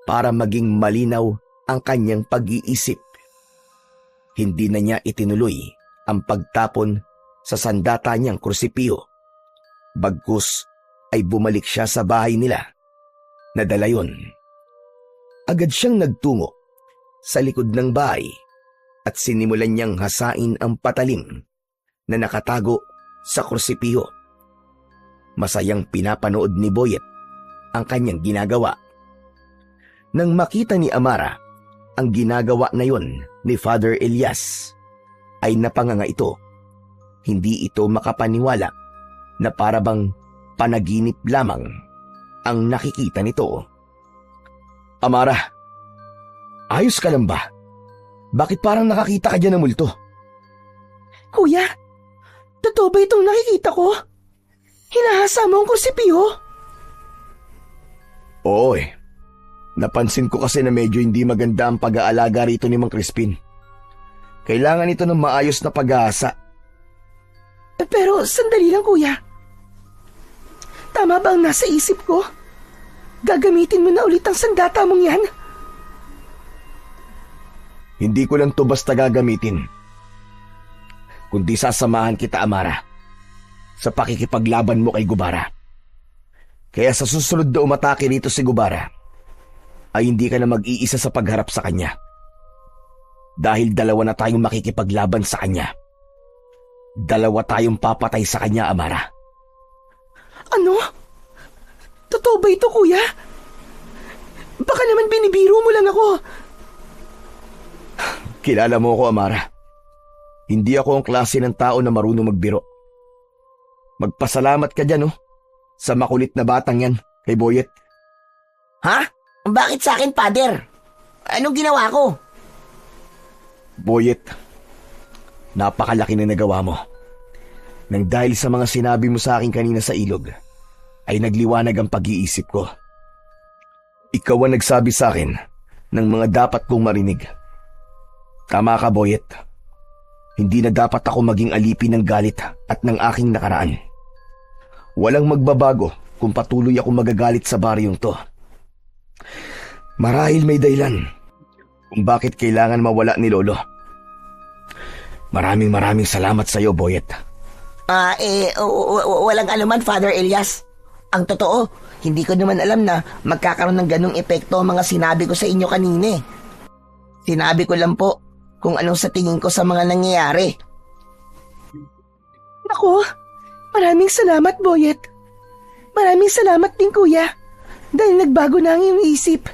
para maging malinaw ang kanyang pag-iisip. Hindi na niya itinuloy ang pagtapon sa sandata niyang krusipiyo. Bagkus ay bumalik siya sa bahay nila. Nadala yon. Agad siyang nagtungo sa likod ng bahay at sinimulan niyang hasain ang patalim na nakatago sa krusipiyo. Masayang pinapanood ni Boyet ang kanyang ginagawa. Nang makita ni Amara ang ginagawa na yon ni Father Elias, ay napanganga ito. Hindi ito makapaniwala na parabang panaginip lamang ang nakikita nito. Amara, ayos ka lang ba? Bakit parang nakakita ka dyan ng multo? Kuya, totoo ba itong nakikita ko? Hinahasa mo ang krusipiyo? Oo eh. Napansin ko kasi na medyo hindi maganda ang pag-aalaga rito ni Mang Crispin. Kailangan ito ng maayos na pag-aasa. Pero sandali lang, kuya. Tama ba ang nasa isip ko? Gagamitin mo na ulit ang sandata mong yan? Hindi ko lang to basta gagamitin. Kundi sasamahan kita, Amara, sa pakikipaglaban mo kay Gubara. Kaya sa susunod na umatake rito si Gubara, ay hindi ka na mag-iisa sa pagharap sa kanya. Dahil dalawa na tayong makikipaglaban sa kanya. Dalawa tayong papatay sa kanya, Amara. Ano? Totoo ba ito, kuya? Baka naman binibiro mo lang ako. Kilala mo ako, Amara. Hindi ako ang klase ng tao na marunong magbiro. Magpasalamat ka dyan, sa makulit na batang yan, kay Boyet. Ha? Bakit sa akin, Father? Anong ginawa ko? Boyet, napakalaki na nagawa mo. Nang dahil sa mga sinabi mo sa akin kanina sa ilog, ay nagliwanag ang pag-iisip ko. Ikaw ang nagsabi sa akin ng mga dapat kong marinig. Tama ka, Boyet. Hindi na dapat ako maging alipin ng galit at ng aking nakaraan. Walang magbabago kung patuloy ako magagalit sa baryong to. Marahil may dahilan kung bakit kailangan mawala ni Lolo. Maraming salamat sa iyo, Boyet. Walang anuman, Father Elias. Ang totoo, hindi ko naman alam na magkakaroon ng ganong epekto ang mga sinabi ko sa inyo kanina. Sinabi ko lang po kung anong sa tingin ko sa mga nangyayari. Naku, maraming salamat, Boyet. Maraming salamat din, kuya. Dahil nagbago na ang iyong isip.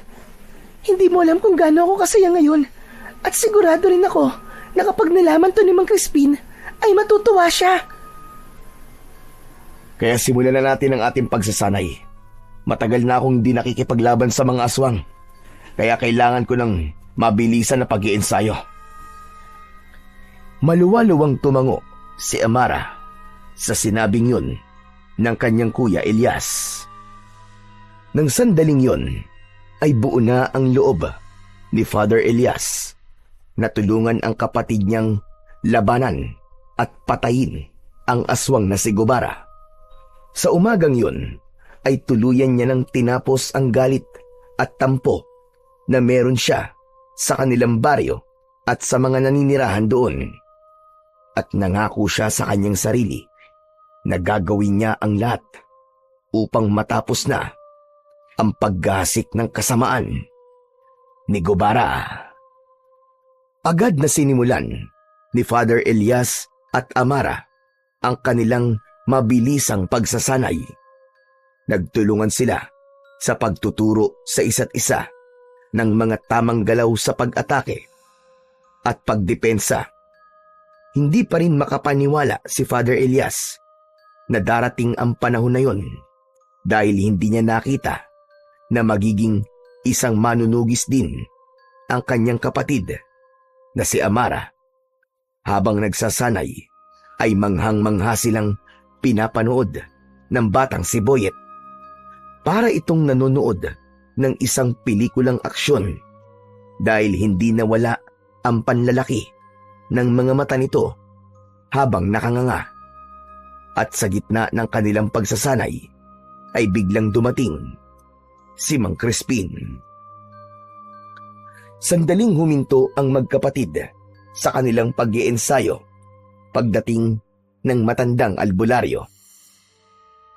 Hindi mo alam kung gaano ako kasaya ngayon. At sigurado rin ako na kapag nalaman to ni Mang Crispin, ay matutuwa siya. Kaya simulan na natin ang ating pagsasanay. Matagal na akong hindi nakikipaglaban sa mga aswang. Kaya kailangan ko ng mabilisan na pag-iensayo. Maluwaluwang tumango si Amara sa sinabing yun ng kanyang kuya Elias. Nang sandaling yun, ay buo na ang loob ni Father Elias na tulungan ang kapatid niyang labanan at patayin ang aswang na si Gubara. Sa umagang yun, ay tuluyan niya nang tinapos ang galit at tampo na meron siya sa kanilang baryo at sa mga naninirahan doon. At nangako siya sa kanyang sarili na gagawin niya ang lahat upang matapos na ang paggasik ng kasamaan ni Gubara. Agad na sinimulan ni Father Elias at Amara ang kanilang mabilisang pagsasanay. Nagtulungan sila sa pagtuturo sa isa't isa ng mga tamang galaw sa pag-atake at pagdepensa. Hindi pa rin makapaniwala si Father Elias na darating ang panahon na yon dahil hindi niya nakita na magiging isang manunugis din ang kanyang kapatid na si Amara. Habang nagsasanay ay manghang-mangha silang pinapanood ng batang si Boyet. Para itong nanonood ng isang pelikulang aksyon dahil hindi nawala ang panlalaki ng mga mata nito habang nakanganga. At sa gitna ng kanilang pagsasanay ay biglang dumating si Mang Crispin. Sandaling huminto ang magkapatid sa kanilang pag-iensayo pagdating ng matandang albularyo.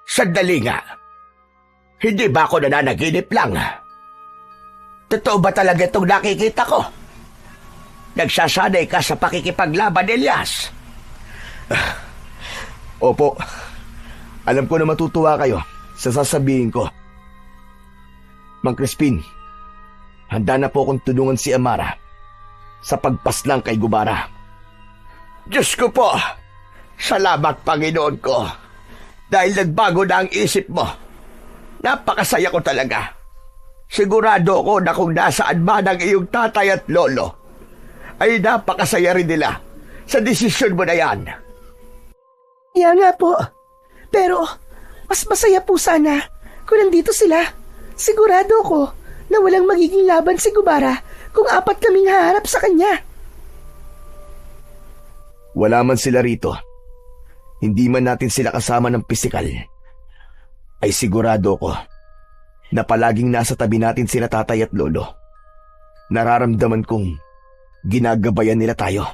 Sandali nga. Hindi ba ako nananaginip lang? Totoo ba talaga itong nakikita ko? Nagsasanay ka sa pakikipaglaban, Elias? Opo, alam ko na matutuwa kayo sa sasabihin ko. Mang Crispin, handa na po akong tulungan si Amara sa pagpaslang kay Gubara. Diyos ko po, salamat Panginoon ko. Dahil nagbago na ang isip mo. Napakasaya ko talaga. Sigurado ko na kung nasaan man ang iyong tatay at lolo, ay napakasaya rin nila sa desisyon mo na yan. Kaya nga po. Pero, mas masaya po sana kung nandito sila. Sigurado ko na walang magiging laban si Gubara kung apat kaming haharap sa kanya. Wala man sila rito, hindi man natin sila kasama ng pisikal, ay sigurado ko na palaging nasa tabi natin sila tatay at lolo. Nararamdaman kong ginagabayan nila tayo.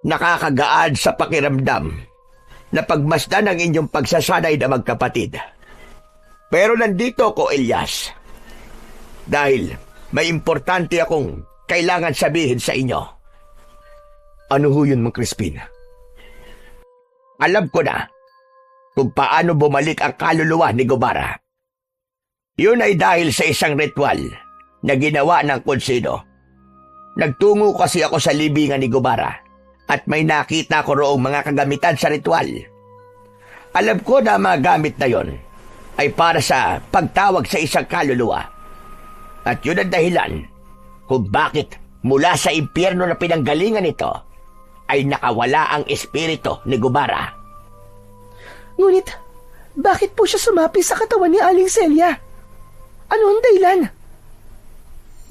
Nakakagaan sa pakiramdam na pagmasdan ang inyong pagsasanay na magkapatid. Pero nandito ko, Elias. Dahil may importante akong kailangan sabihin sa inyo. Ano ho yun, Mang Crispin? Alam ko na kung paano bumalik ang kaluluwa ni Gubara. Yun ay dahil sa isang ritual na ginawa ng konsido. Nagtungo kasi ako sa libingan ni Gubara at may nakita ko roong mga kagamitan sa ritual. Alam ko na mga gamit na yon ay para sa pagtawag sa isang kaluluwa. At yun ang dahilan kung bakit mula sa impyerno na pinanggalingan nito ay nakawala ang espiritu ni Gubara. Ngunit, bakit po siya sumapi sa katawan ni Aling Celia? Ano ang dahilan?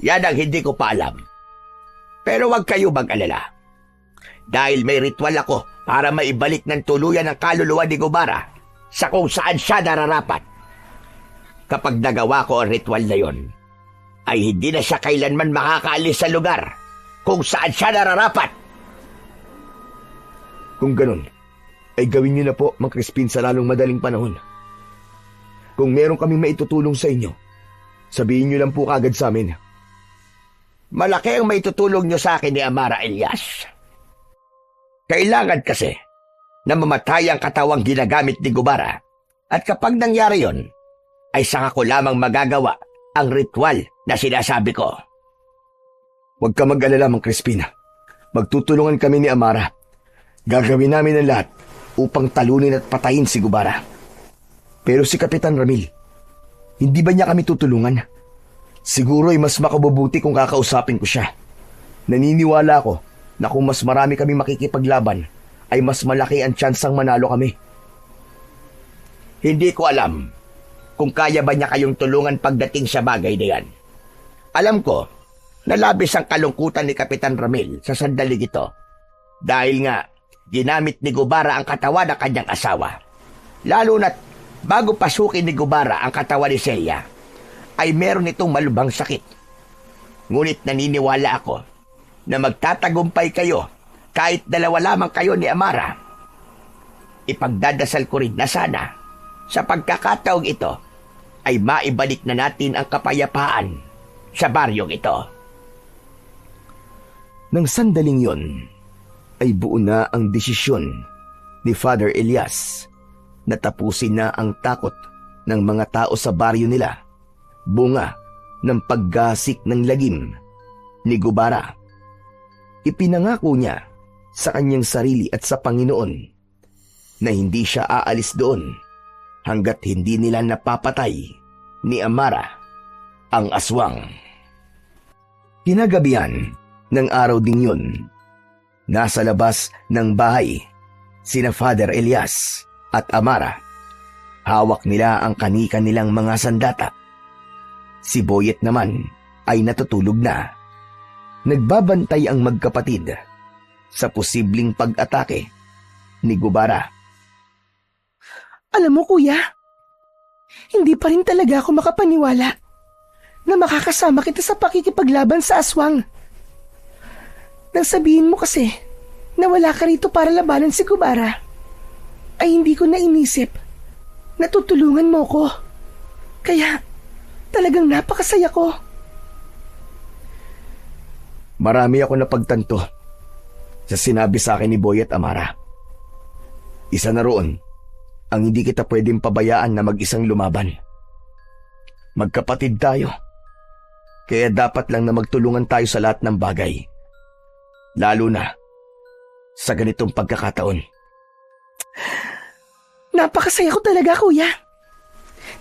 Yan ang hindi ko pa alam. Pero huwag kayo mag-alala. Dahil may ritual ako para maibalik ng tuluyan ang kaluluwa ni Gubara sa kung saan siya nararapat. Kapag nagawa ko ang ritual na yon, ay hindi na siya kailanman makakaalis sa lugar kung saan siya nararapat. Kung ganun, ay gawin niyo na po, Mang Crispin, sa lalong madaling panahon. Kung meron kaming maitutulong sa inyo, sabihin niyo lang po kagad sa amin. Malaki ang maitutulong niyo sa akin ni Amara, Elias. Kailangan kasi na mamatay ang katawang ginagamit ni Gubara, at kapag nangyari yon, ay saka ko lamang magagawa ang ritual na sinasabi ko. Huwag ka mag-alala, Mang Crispin. Magtutulungan kami ni Amara. Gagawin namin ang lahat upang talunin at patayin si Gubara. Pero si Kapitan Ramil, hindi ba niya kami tutulungan? Siguro ay mas makabubuti kung kakausapin ko siya. Naniniwala ako na kung mas marami kami makikipaglaban, ay mas malaki ang tsansang manalo kami. Hindi ko alam kung kaya ba niya kayong tulungan pagdating sa bagay na yan. Alam ko na labis ang kalungkutan ni Kapitan Ramil sa sandaling ito. Dahil nga, ginamit ni Gubara ang katawan ng kanyang asawa. Lalo na't bago pasukin ni Gubara ang katawan ni Celia, ay meron itong malubhang sakit. Ngunit naniniwala ako na magtatagumpay kayo kahit dalawa lamang kayo ni Amara. Ipagdadasal ko rin na sana sa pagkakataong ito ay maibalik na natin ang kapayapaan sa baryong ito. Nang sandaling yon, ay buo na ang desisyon ni Father Elias na tapusin na ang takot ng mga tao sa baryo nila, bunga ng paggasik ng lagim ni Gubara. Ipinangako niya sa kanyang sarili at sa Panginoon na hindi siya aalis doon hanggat hindi nila napapatay ni Amara ang aswang. Kinagabihan ng araw ding yun, nasa labas ng bahay sina Father Elias at Amara. Hawak nila ang kanika nilang mga sandata. Si Boyet naman ay natutulog na. Nagbabantay ang magkapatid sa posibleng pag-atake ni Gubara. Alam mo, kuya, hindi pa rin talaga ako makapaniwala na makakasama kita sa pakikipaglaban sa aswang. Nang sabihin mo kasi na wala ka rito para labanan si Gubara, ay hindi ko na inisip na tutulungan mo ko. Kaya talagang napakasaya ko. Marami ako napagtanto sa sinabi sa akin ni Boyet, Amara. Isa na roon ang hindi kita pwedeng pabayaan na mag-isang lumaban. Magkapatid tayo, kaya dapat lang na magtulungan tayo sa lahat ng bagay. Lalo na sa ganitong pagkakataon. Napakasaya ko talaga, kuya.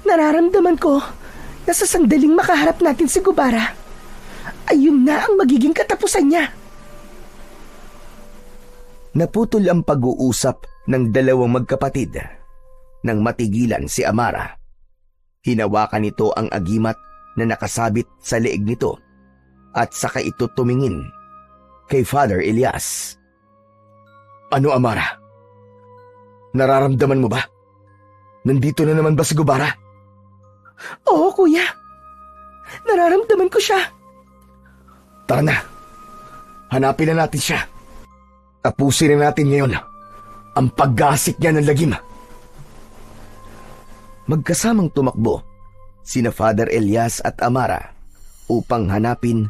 Nararamdaman ko na sa sandaling makaharap natin si Gubara, ayun na ang magiging katapusan niya. Naputol ang pag-uusap ng dalawang magkapatid nang matigilan si Amara. Hinawakan nito ang agimat na nakasabit sa leeg nito at saka ito tumingin kay Father Elias. Ano, Amara? Nararamdaman mo ba? Nandito na naman ba si Gubara? Oo, kuya. Nararamdaman ko siya. Tara na. Hanapin na natin siya. Tapusin na natin ngayon ang paggasik niya ng lagim. Magkasamang tumakbo sina Father Elias at Amara upang hanapin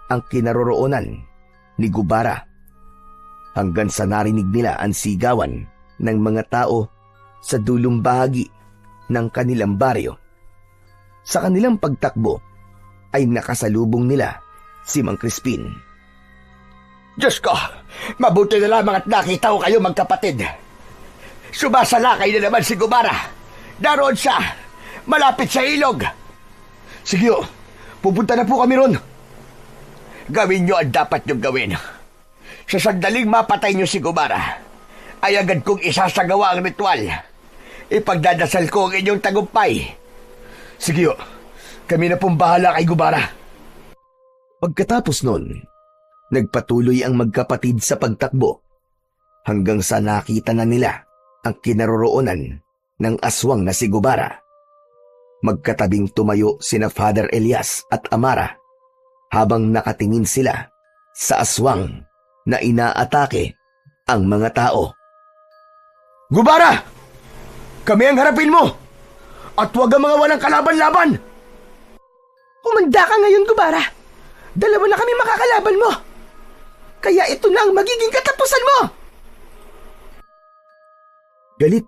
ang kinaroroonan ni Gubara. Hanggang sa narinig nila ang sigawan ng mga tao sa dulong bahagi ng kanilang baryo. Sa kanilang pagtakbo ay nakasalubong nila si Mang Crispin. Diyos ko, mabuti na lamang at nakita ko kayo magkapatid. Sumasalakay na naman si Gubara. Daroon siya, malapit sa ilog. Sige, pupunta na po kami ron. Gawin niyo ang dapat niyong gawin. Sa sandaling mapatay niyo si Gubara, ay agad kong isasagawa ang ritual. Ipagdadasal ko ang inyong tagumpay. Sige, kami na pong bahala kay Gubara. Pagkatapos nun, nagpatuloy ang magkapatid sa pagtakbo hanggang sa nakita na nila ang kinaroroonan ng aswang na si Gubara. Magkatabing tumayo sina Father Elias at Amara habang nakatingin sila sa aswang na inaatake ang mga tao. Gubara! Kami ang harapin mo! At huwag ang mga walang kalaban-laban! Umanda ka ngayon, Gubara. Dalawa na kami makakalaban mo. Kaya ito na ang magiging katapusan mo! Galit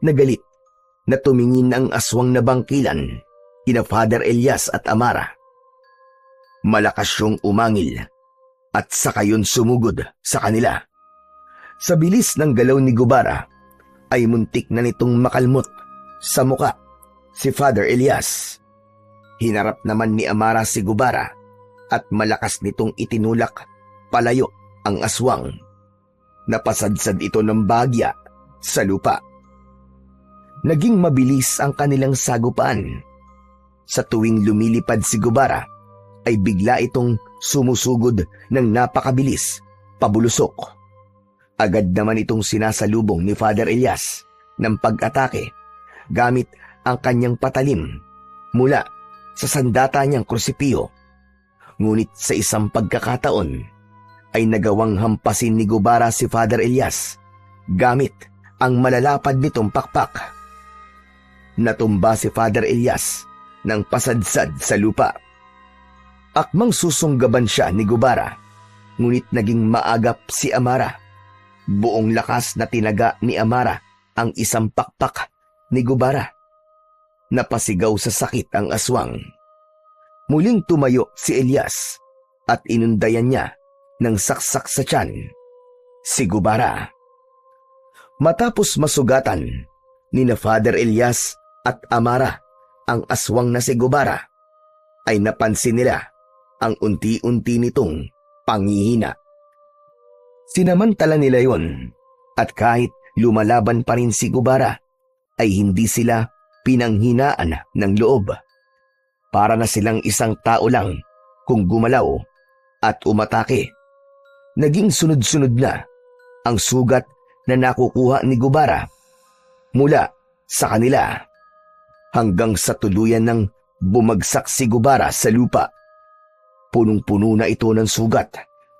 na tumingin ang aswang na bangkilan kina Father Elias at Amara. Malakas siyang umangil at saka yun sumugod sa kanila. Sa bilis ng galaw ni Gubara ay muntik na nitong makalmot sa muka si Father Elias. Hinarap naman ni Amara si Gubara at malakas nitong itinulak palayo ang aswang. Napasadsad ito ng bagya sa lupa. Naging mabilis ang kanilang sagupaan. Sa tuwing lumilipad si Gubara ay bigla itong sumusugod ng napakabilis pabulusok. Agad naman itong sinasalubong ni Father Elias ng pag-atake gamit ang kanyang patalim mula sa sandata niyang krusipiyo. Ngunit sa isang pagkakataon ay nagawang hampasin ni Gubara si Father Elias gamit ang malalapad nitong pakpak. Natumba si Father Elias ng pasadsad sa lupa. Akmang susunggaban siya ni Gubara, ngunit naging maagap si Amara. Buong lakas na tinaga ni Amara ang isang pakpak ni Gubara. Napasigaw sa sakit ang aswang. Muling tumayo si Elias at inundayan niya ng saksak sa tiyan si Gubara. Matapos masugatan ni na Father Elias at Amara ang aswang na si Gubara, ay napansin nila ang unti-unti nitong panghihina. Sinamantala nila yon at kahit lumalaban pa rin si Gubara ay hindi sila pinanghinaan ng loob. Para na silang isang tao lang kung gumalaw at umatake. Naging sunod-sunod na ang sugat na nakukuha ni Gubara mula sa kanila hanggang sa tuluyan ng bumagsak si Gubara sa lupa. Punong-puno na ito ng sugat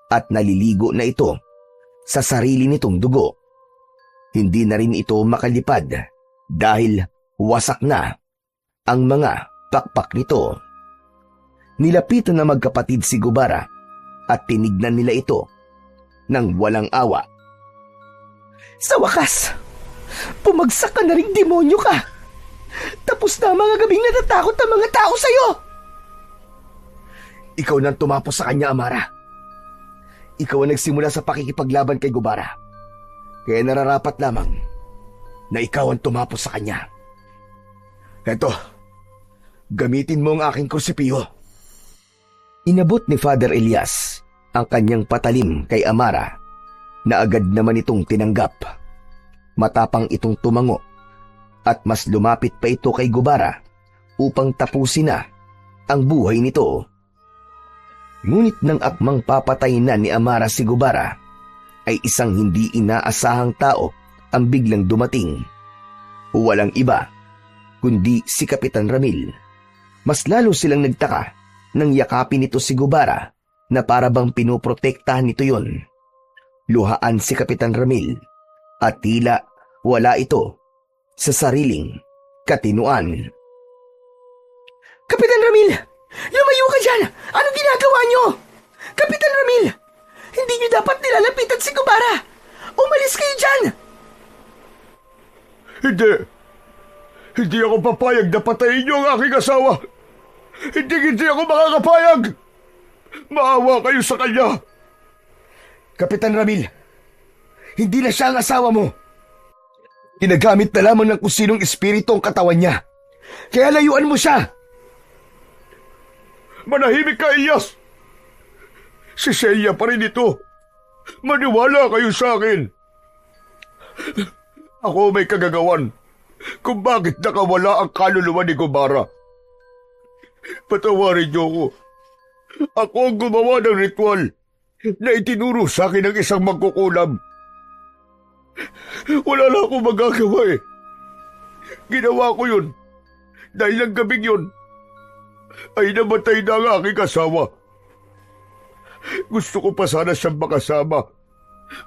at naliligo na ito sa sarili nitong dugo. Hindi na rin ito makalipad dahil wasak na ang mga pakpak nito. Nilapitan na magkapatid si Gubara at tinignan nila ito ng walang awa. Sa wakas, pumagsak ka na ring demonyo ka. Tapos na ang mga gabing natatakot ang mga tao sa'yo. Ikaw nang tumapos sa kanya, Amara. Ikaw ang nagsimula sa pakikipaglaban kay Gubara. Kaya nararapat lamang na ikaw ang tumapos sa kanya. Eto, gamitin mo ang aking krusipiyo. Inabot ni Father Elias ang kanyang patalim kay Amara na agad naman itong tinanggap. Matapang itong tumango at mas lumapit pa ito kay Gubara upang tapusin na ang buhay nito. Ngunit nang akmang papatay na ni Amara si Gubara, ay isang hindi inaasahang tao ang biglang dumating. Walang iba kundi si Kapitan Ramil. Mas lalo silang nagtaka nang yakapin nito si Gubara na para bang pinoprotektahan nito yon. Luhaan si Kapitan Ramil at tila wala ito sa sariling katinuan. Kapitan Ramil, lumayo ka dyan! dyan? Anong ginagawa nyo? Kapitan Ramil, hindi nyo dapat nilalapitan si Gubara. Umalis kayo dyan! Hindi ako papayag na patayin niyo ang aking asawa. Hindi ako makakapayag. Maawa kayo sa kanya. Kapitan Ramil, hindi na siya ang asawa mo. Ginagamit na lamang ng kung sinong espiritu ang katawan niya. Kaya layuan mo siya. Manahimik ka, Elias. Si Celia pa rin ito. Maniwala kayo sa akin. Ako may kagagawan kung bakit nakawala ang kaluluwa ni Gubara. Patawarin niyo ako. Ako ang gumawa ng ritual na itinuro sa akin ng isang magkukulam. Wala na akong magagawa eh. Ginawa ko yun dahil ang gabing yun ay namatay na ang aking asawa. Gusto ko pa sana siyang makasama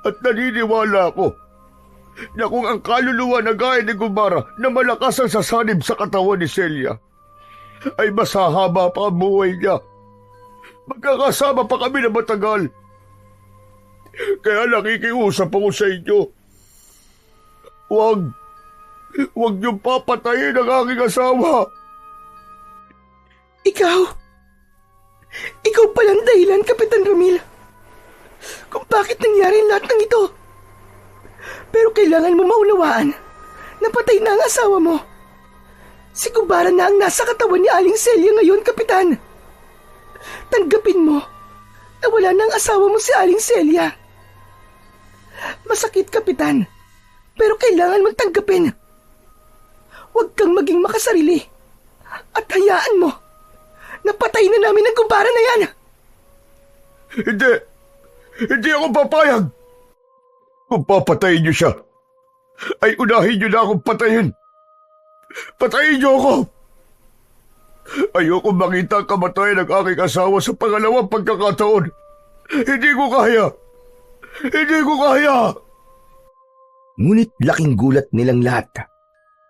at naniniwala ako na kung ang kaluluwa na gaya ni Gubara na malakas ang sasanib sa katawan ni Celia ay masahaba pa ang buhay niya. Magkakasama pa kami na matagal. Kaya nakikiusap ako sa inyo. Huwag niyong papatayin ang aking asawa. Ikaw palang dahilan, Kapitan Ramil, kung bakit nangyari lahat ng ito. Pero kailangan mo maunawaan na patay na ang asawa mo. Si Gubara na ang nasa katawan ni Aling Celia ngayon, Kapitan. Tanggapin mo na wala na ang asawa mo si Aling Celia. Masakit, Kapitan, pero kailangan mong tanggapin. Huwag kang maging makasarili at hayaan mo na patay na namin ang Gubara na yan. Hindi ako papayag. Kung papatayin niyo siya, ay unahin niyo na akong patayin. Patayin niyo ako. Ayoko makita ang kamatayan ng aking asawa sa pangalawang pagkakataon. Hindi ko kaya. Ngunit laking gulat nilang lahat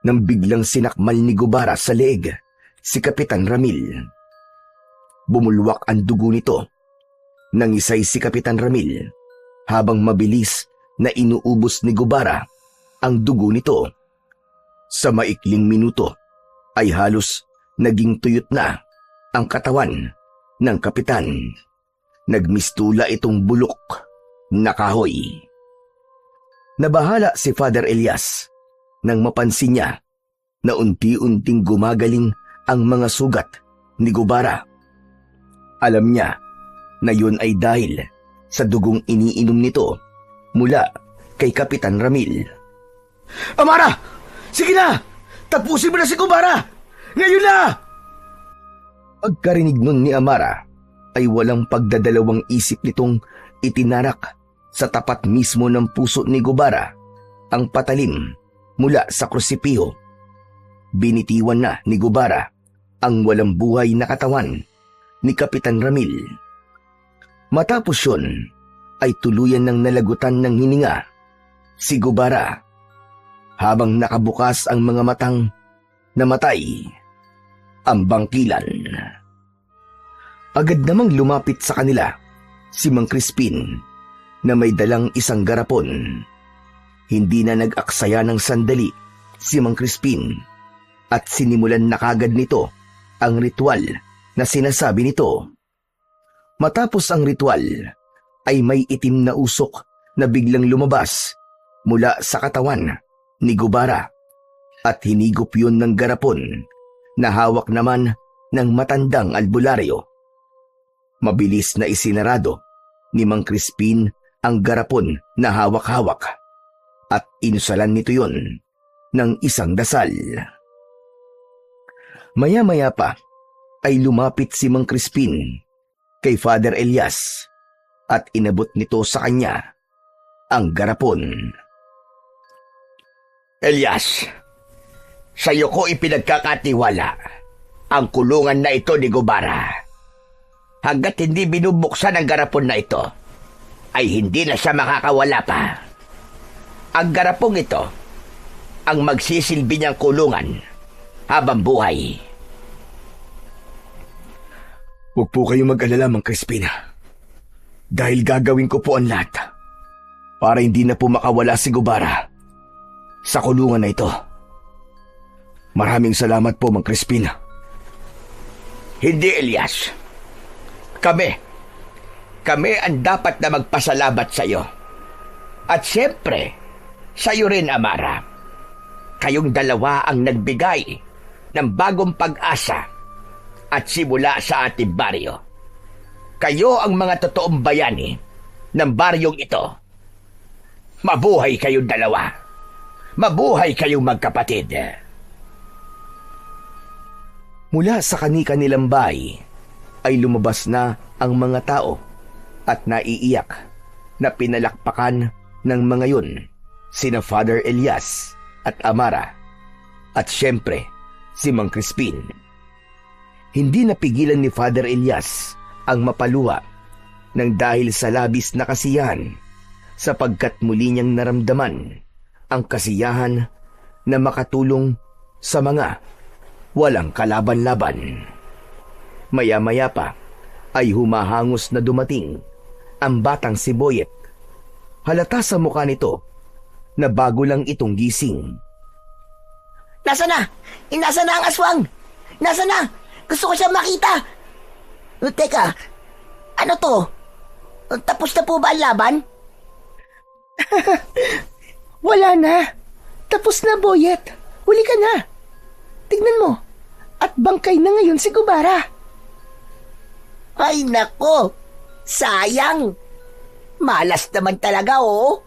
nang biglang sinakmal ni Gubara sa leeg si Kapitan Ramil. Bumulwak ang dugo nito. Nangisay si Kapitan Ramil habang mabilis na inuubos ni Gubara ang dugo nito. Sa maikling minuto ay halos naging tuyot na ang katawan ng kapitan. Nagmistula itong bulok na kahoy. Nabahala si Father Elias nang mapansin niya na unti-unting gumagaling ang mga sugat ni Gubara. Alam niya na yun ay dahil sa dugong iniinom nito mula kay Kapitan Ramil. Amara! Sige na! Tapusin mo na si Gubara! Ngayon na! Pagkarinig nun ni Amara ay walang pagdadalawang isip nitong itinarak sa tapat mismo ng puso ni Gubara ang patalim mula sa krusipiho. Binitiwan na ni Gubara ang walang buhay na katawan ni Kapitan Ramil. Matapos yun ay tuluyan ng nalagutan ng hininga si Gubara habang nakabukas ang mga matang namatay ang bangkilan. Agad namang lumapit sa kanila si Mang Crispin na may dalang isang garapon. Hindi na nag-aksaya ng sandali si Mang Crispin at sinimulan na kagad nito ang ritual na sinasabi nito. Matapos ang ritual ay may itim na usok na biglang lumabas mula sa katawan ni Gubara at hinigop yun ng garapon na hawak naman ng matandang albularyo. Mabilis na isinarado ni Mang Crispin ang garapon na hawak-hawak at inusalan nito yon ng isang dasal. Maya-maya pa ay lumapit si Mang Crispin kay Father Elias at inabot nito sa kanya ang garapon. Elias, sa'yo ko ipinagkakatiwala ang kulungan na ito ni Gubara. Hanggat hindi binubuksan ang garapon na ito, ay hindi na siya makakawala pa. Ang garapong ito ang magsisilbi niyang kulungan habang buhay. Huwag po kayong mag-alala, Mang Crispin. Dahil gagawin ko po ang lahat para hindi na po makawala si Gubara sa kulungan na ito. Maraming salamat po, Mang Crispin. Hindi, Elias. Kami ang dapat na magpasalamat sa iyo. At siyempre, sa iyo rin, Amara. Kayong dalawa ang nagbigay ng bagong pag-asa at simula sa ating baryo. Kayo ang mga totoong bayani ng baryong ito. Mabuhay kayong dalawa. Mabuhay kayong magkapatid. Mula sa kani-kanilang bahay ay lumabas na ang mga tao at naiiyak na pinalakpakan ng mga yun sina Father Elias at Amara at syempre si Mang Crispin. Hindi napigilan ni Father Elias ang mapaluha ng dahil sa labis na kasiyahan sapagkat muli niyang naramdaman ang kasiyahan na makatulong sa mga walang kalaban-laban. Maya-maya pa ay humahangos na dumating ang batang si Boyet. Halata sa mukha nito na bago lang itong gising. Nasa na? Nasa na ang aswang? Nasa na? Gusto ko siya makita. Teka, ano to? Tapos na po ba ang laban? Wala na. Tapos na, Boyet. Huli ka na. Tignan mo. At bangkay na ngayon si Gubara. Ay nako, sayang. Malas naman talaga, oh.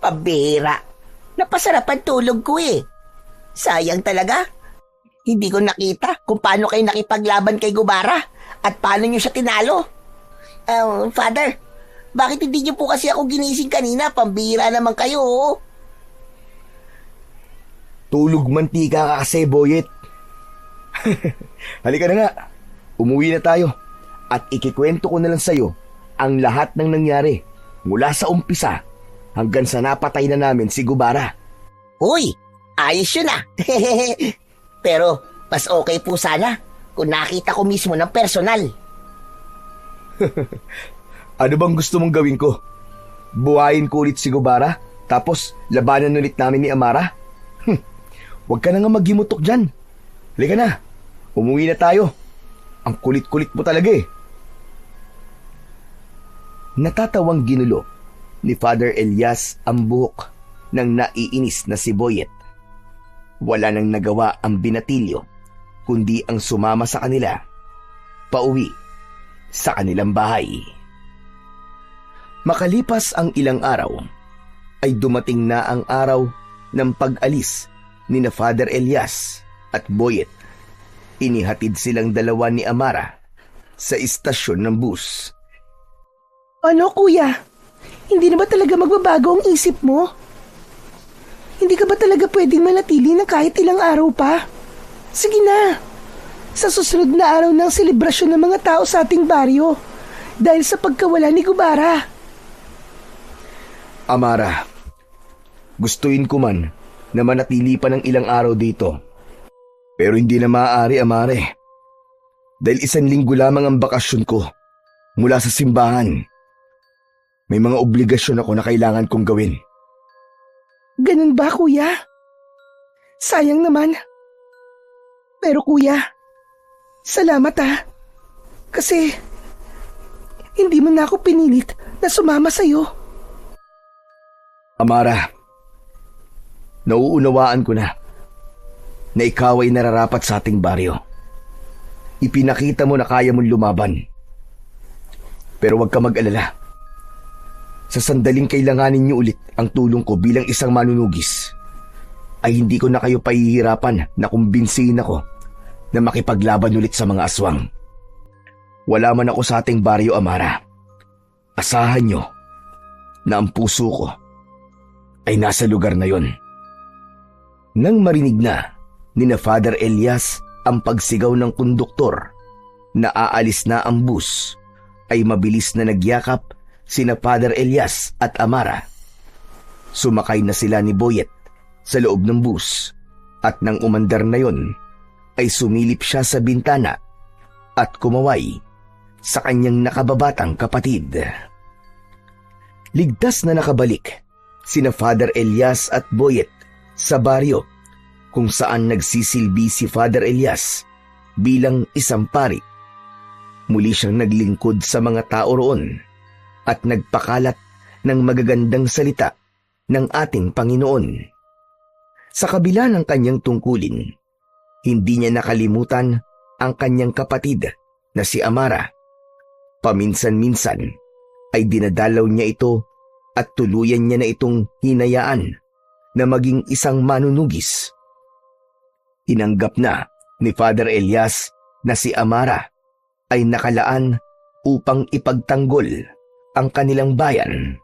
Pabira. Napasarap ang tulog ko eh. Sayang talaga. Hindi ko nakita kung paano kayo nakipaglaban kay Gubara at paano niyo siya tinalo. Father, bakit hindi niyo po kasi ako ginising kanina? Pambira naman kayo, oh. Tulog mantika ka kasi, Boyet. Halika na nga. Umuwi na tayo. At ikikwento ko na lang sa'yo ang lahat ng nangyari mula sa umpisa hanggang sa napatay na namin si Gubara. Uy, ayos yun ah. Pero mas okay po sana kung nakita ko mismo ng personal. Ano bang gusto mong gawin ko? Buhayin ko ulit si Gubara tapos labanan ulit namin ni Amara? Huwag ka na nga maghimutok dyan. Halika na, umuwi na tayo. Ang kulit-kulit mo talaga eh. Natatawang ginulo ni Father Elias ang buhok ng naiinis na si Boyet. Wala nang nagawa ang binatilyo kundi ang sumama sa kanila pauwi sa kanilang bahay. Makalipas ang ilang araw ay dumating na ang araw ng pag-alis ni na Father Elias at Boyet. Inihatid silang dalawa ni Amara sa istasyon ng bus. Ano, kuya? Hindi na ba talaga magbabago ang isip mo? Hindi ka ba talaga pwedeng manatili na kahit ilang araw pa? Sige na. Sa susunod na araw ng selebrasyon ng mga tao sa ating baryo dahil sa pagkawala ni Gubara. Amara, gustuin ko man na manatili pa ng ilang araw dito. Pero hindi na maaari, Amare. Dahil 1 linggo lamang ang bakasyon ko mula sa simbahan. May mga obligasyon ako na kailangan kong gawin. Ganun ba, kuya? Sayang naman. Pero kuya, salamat ah. Kasi hindi mo na ako pinilit na sumama sa'yo. Amara, nauunawaan ko na ikaw ay nararapat sa ating baryo. Ipinakita mo na kaya mong lumaban. Pero huwag ka mag-alala. Sa sandaling kailanganin niyo ulit ang tulong ko bilang isang manunugis, ay hindi ko na kayo pahihirapan na kumbinsihin ako na makipaglaban ulit sa mga aswang. Wala man ako sa ating baryo, Amara. Asahan niyo na ang puso ko ay nasa lugar na yon. Nang marinig na ni na Father Elias ang pagsigaw ng konduktor na aalis na ang bus, ay mabilis na nagyakap sina Father Elias at Amara. Sumakay na sila ni Boyet sa loob ng bus at nang umandar na yon, ay sumilip siya sa bintana at kumaway sa kanyang nakababatang kapatid. Ligtas na nakabalik sina Father Elias at Boyet sa baryo kung saan nagsisilbi si Father Elias bilang isang pari. Muli siyang naglingkod sa mga tao roon at nagpakalat ng magagandang salita ng ating Panginoon. Sa kabila ng kanyang tungkulin, hindi niya nakalimutan ang kanyang kapatid na si Amara. Paminsan-minsan ay dinadalaw niya ito at tuluyan niya na itong hinayaan na maging isang manunugis. Tinanggap na ni Father Elias na si Amara ay nakalaan upang ipagtanggol ang kanilang bayan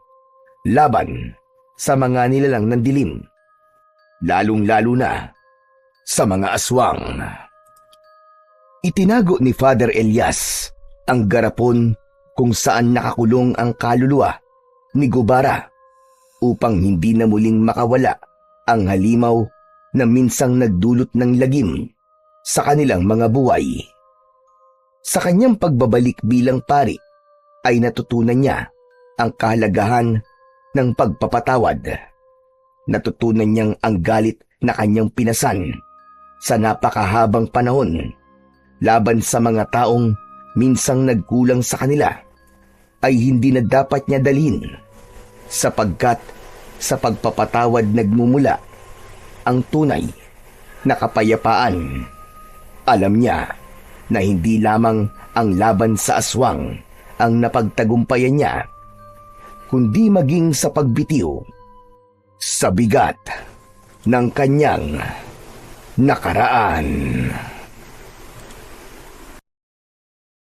laban sa mga nilalang ng dilim, lalong-lalo na sa mga aswang. Itinago ni Father Elias ang garapon kung saan nakakulong ang kaluluwa ni Gubara upang hindi na muling makawala ang halimaw na minsang nagdulot ng lagim sa kanilang mga buhay. Sa kanyang pagbabalik bilang pari ay natutunan niya ang kahalagahan ng pagpapatawad. Natutunan niyang ang galit na kanyang pinasan sa napakahabang panahon laban sa mga taong minsang nagkulang sa kanila ay hindi na dapat niya dalhin, sapagkat sa pagpapatawad nagmumula ang tunay na kapayapaan. Alam niya na hindi lamang ang laban sa aswang ang napagtagumpayan niya, kundi maging sa pagbitiw sa bigat ng kanyang nakaraan.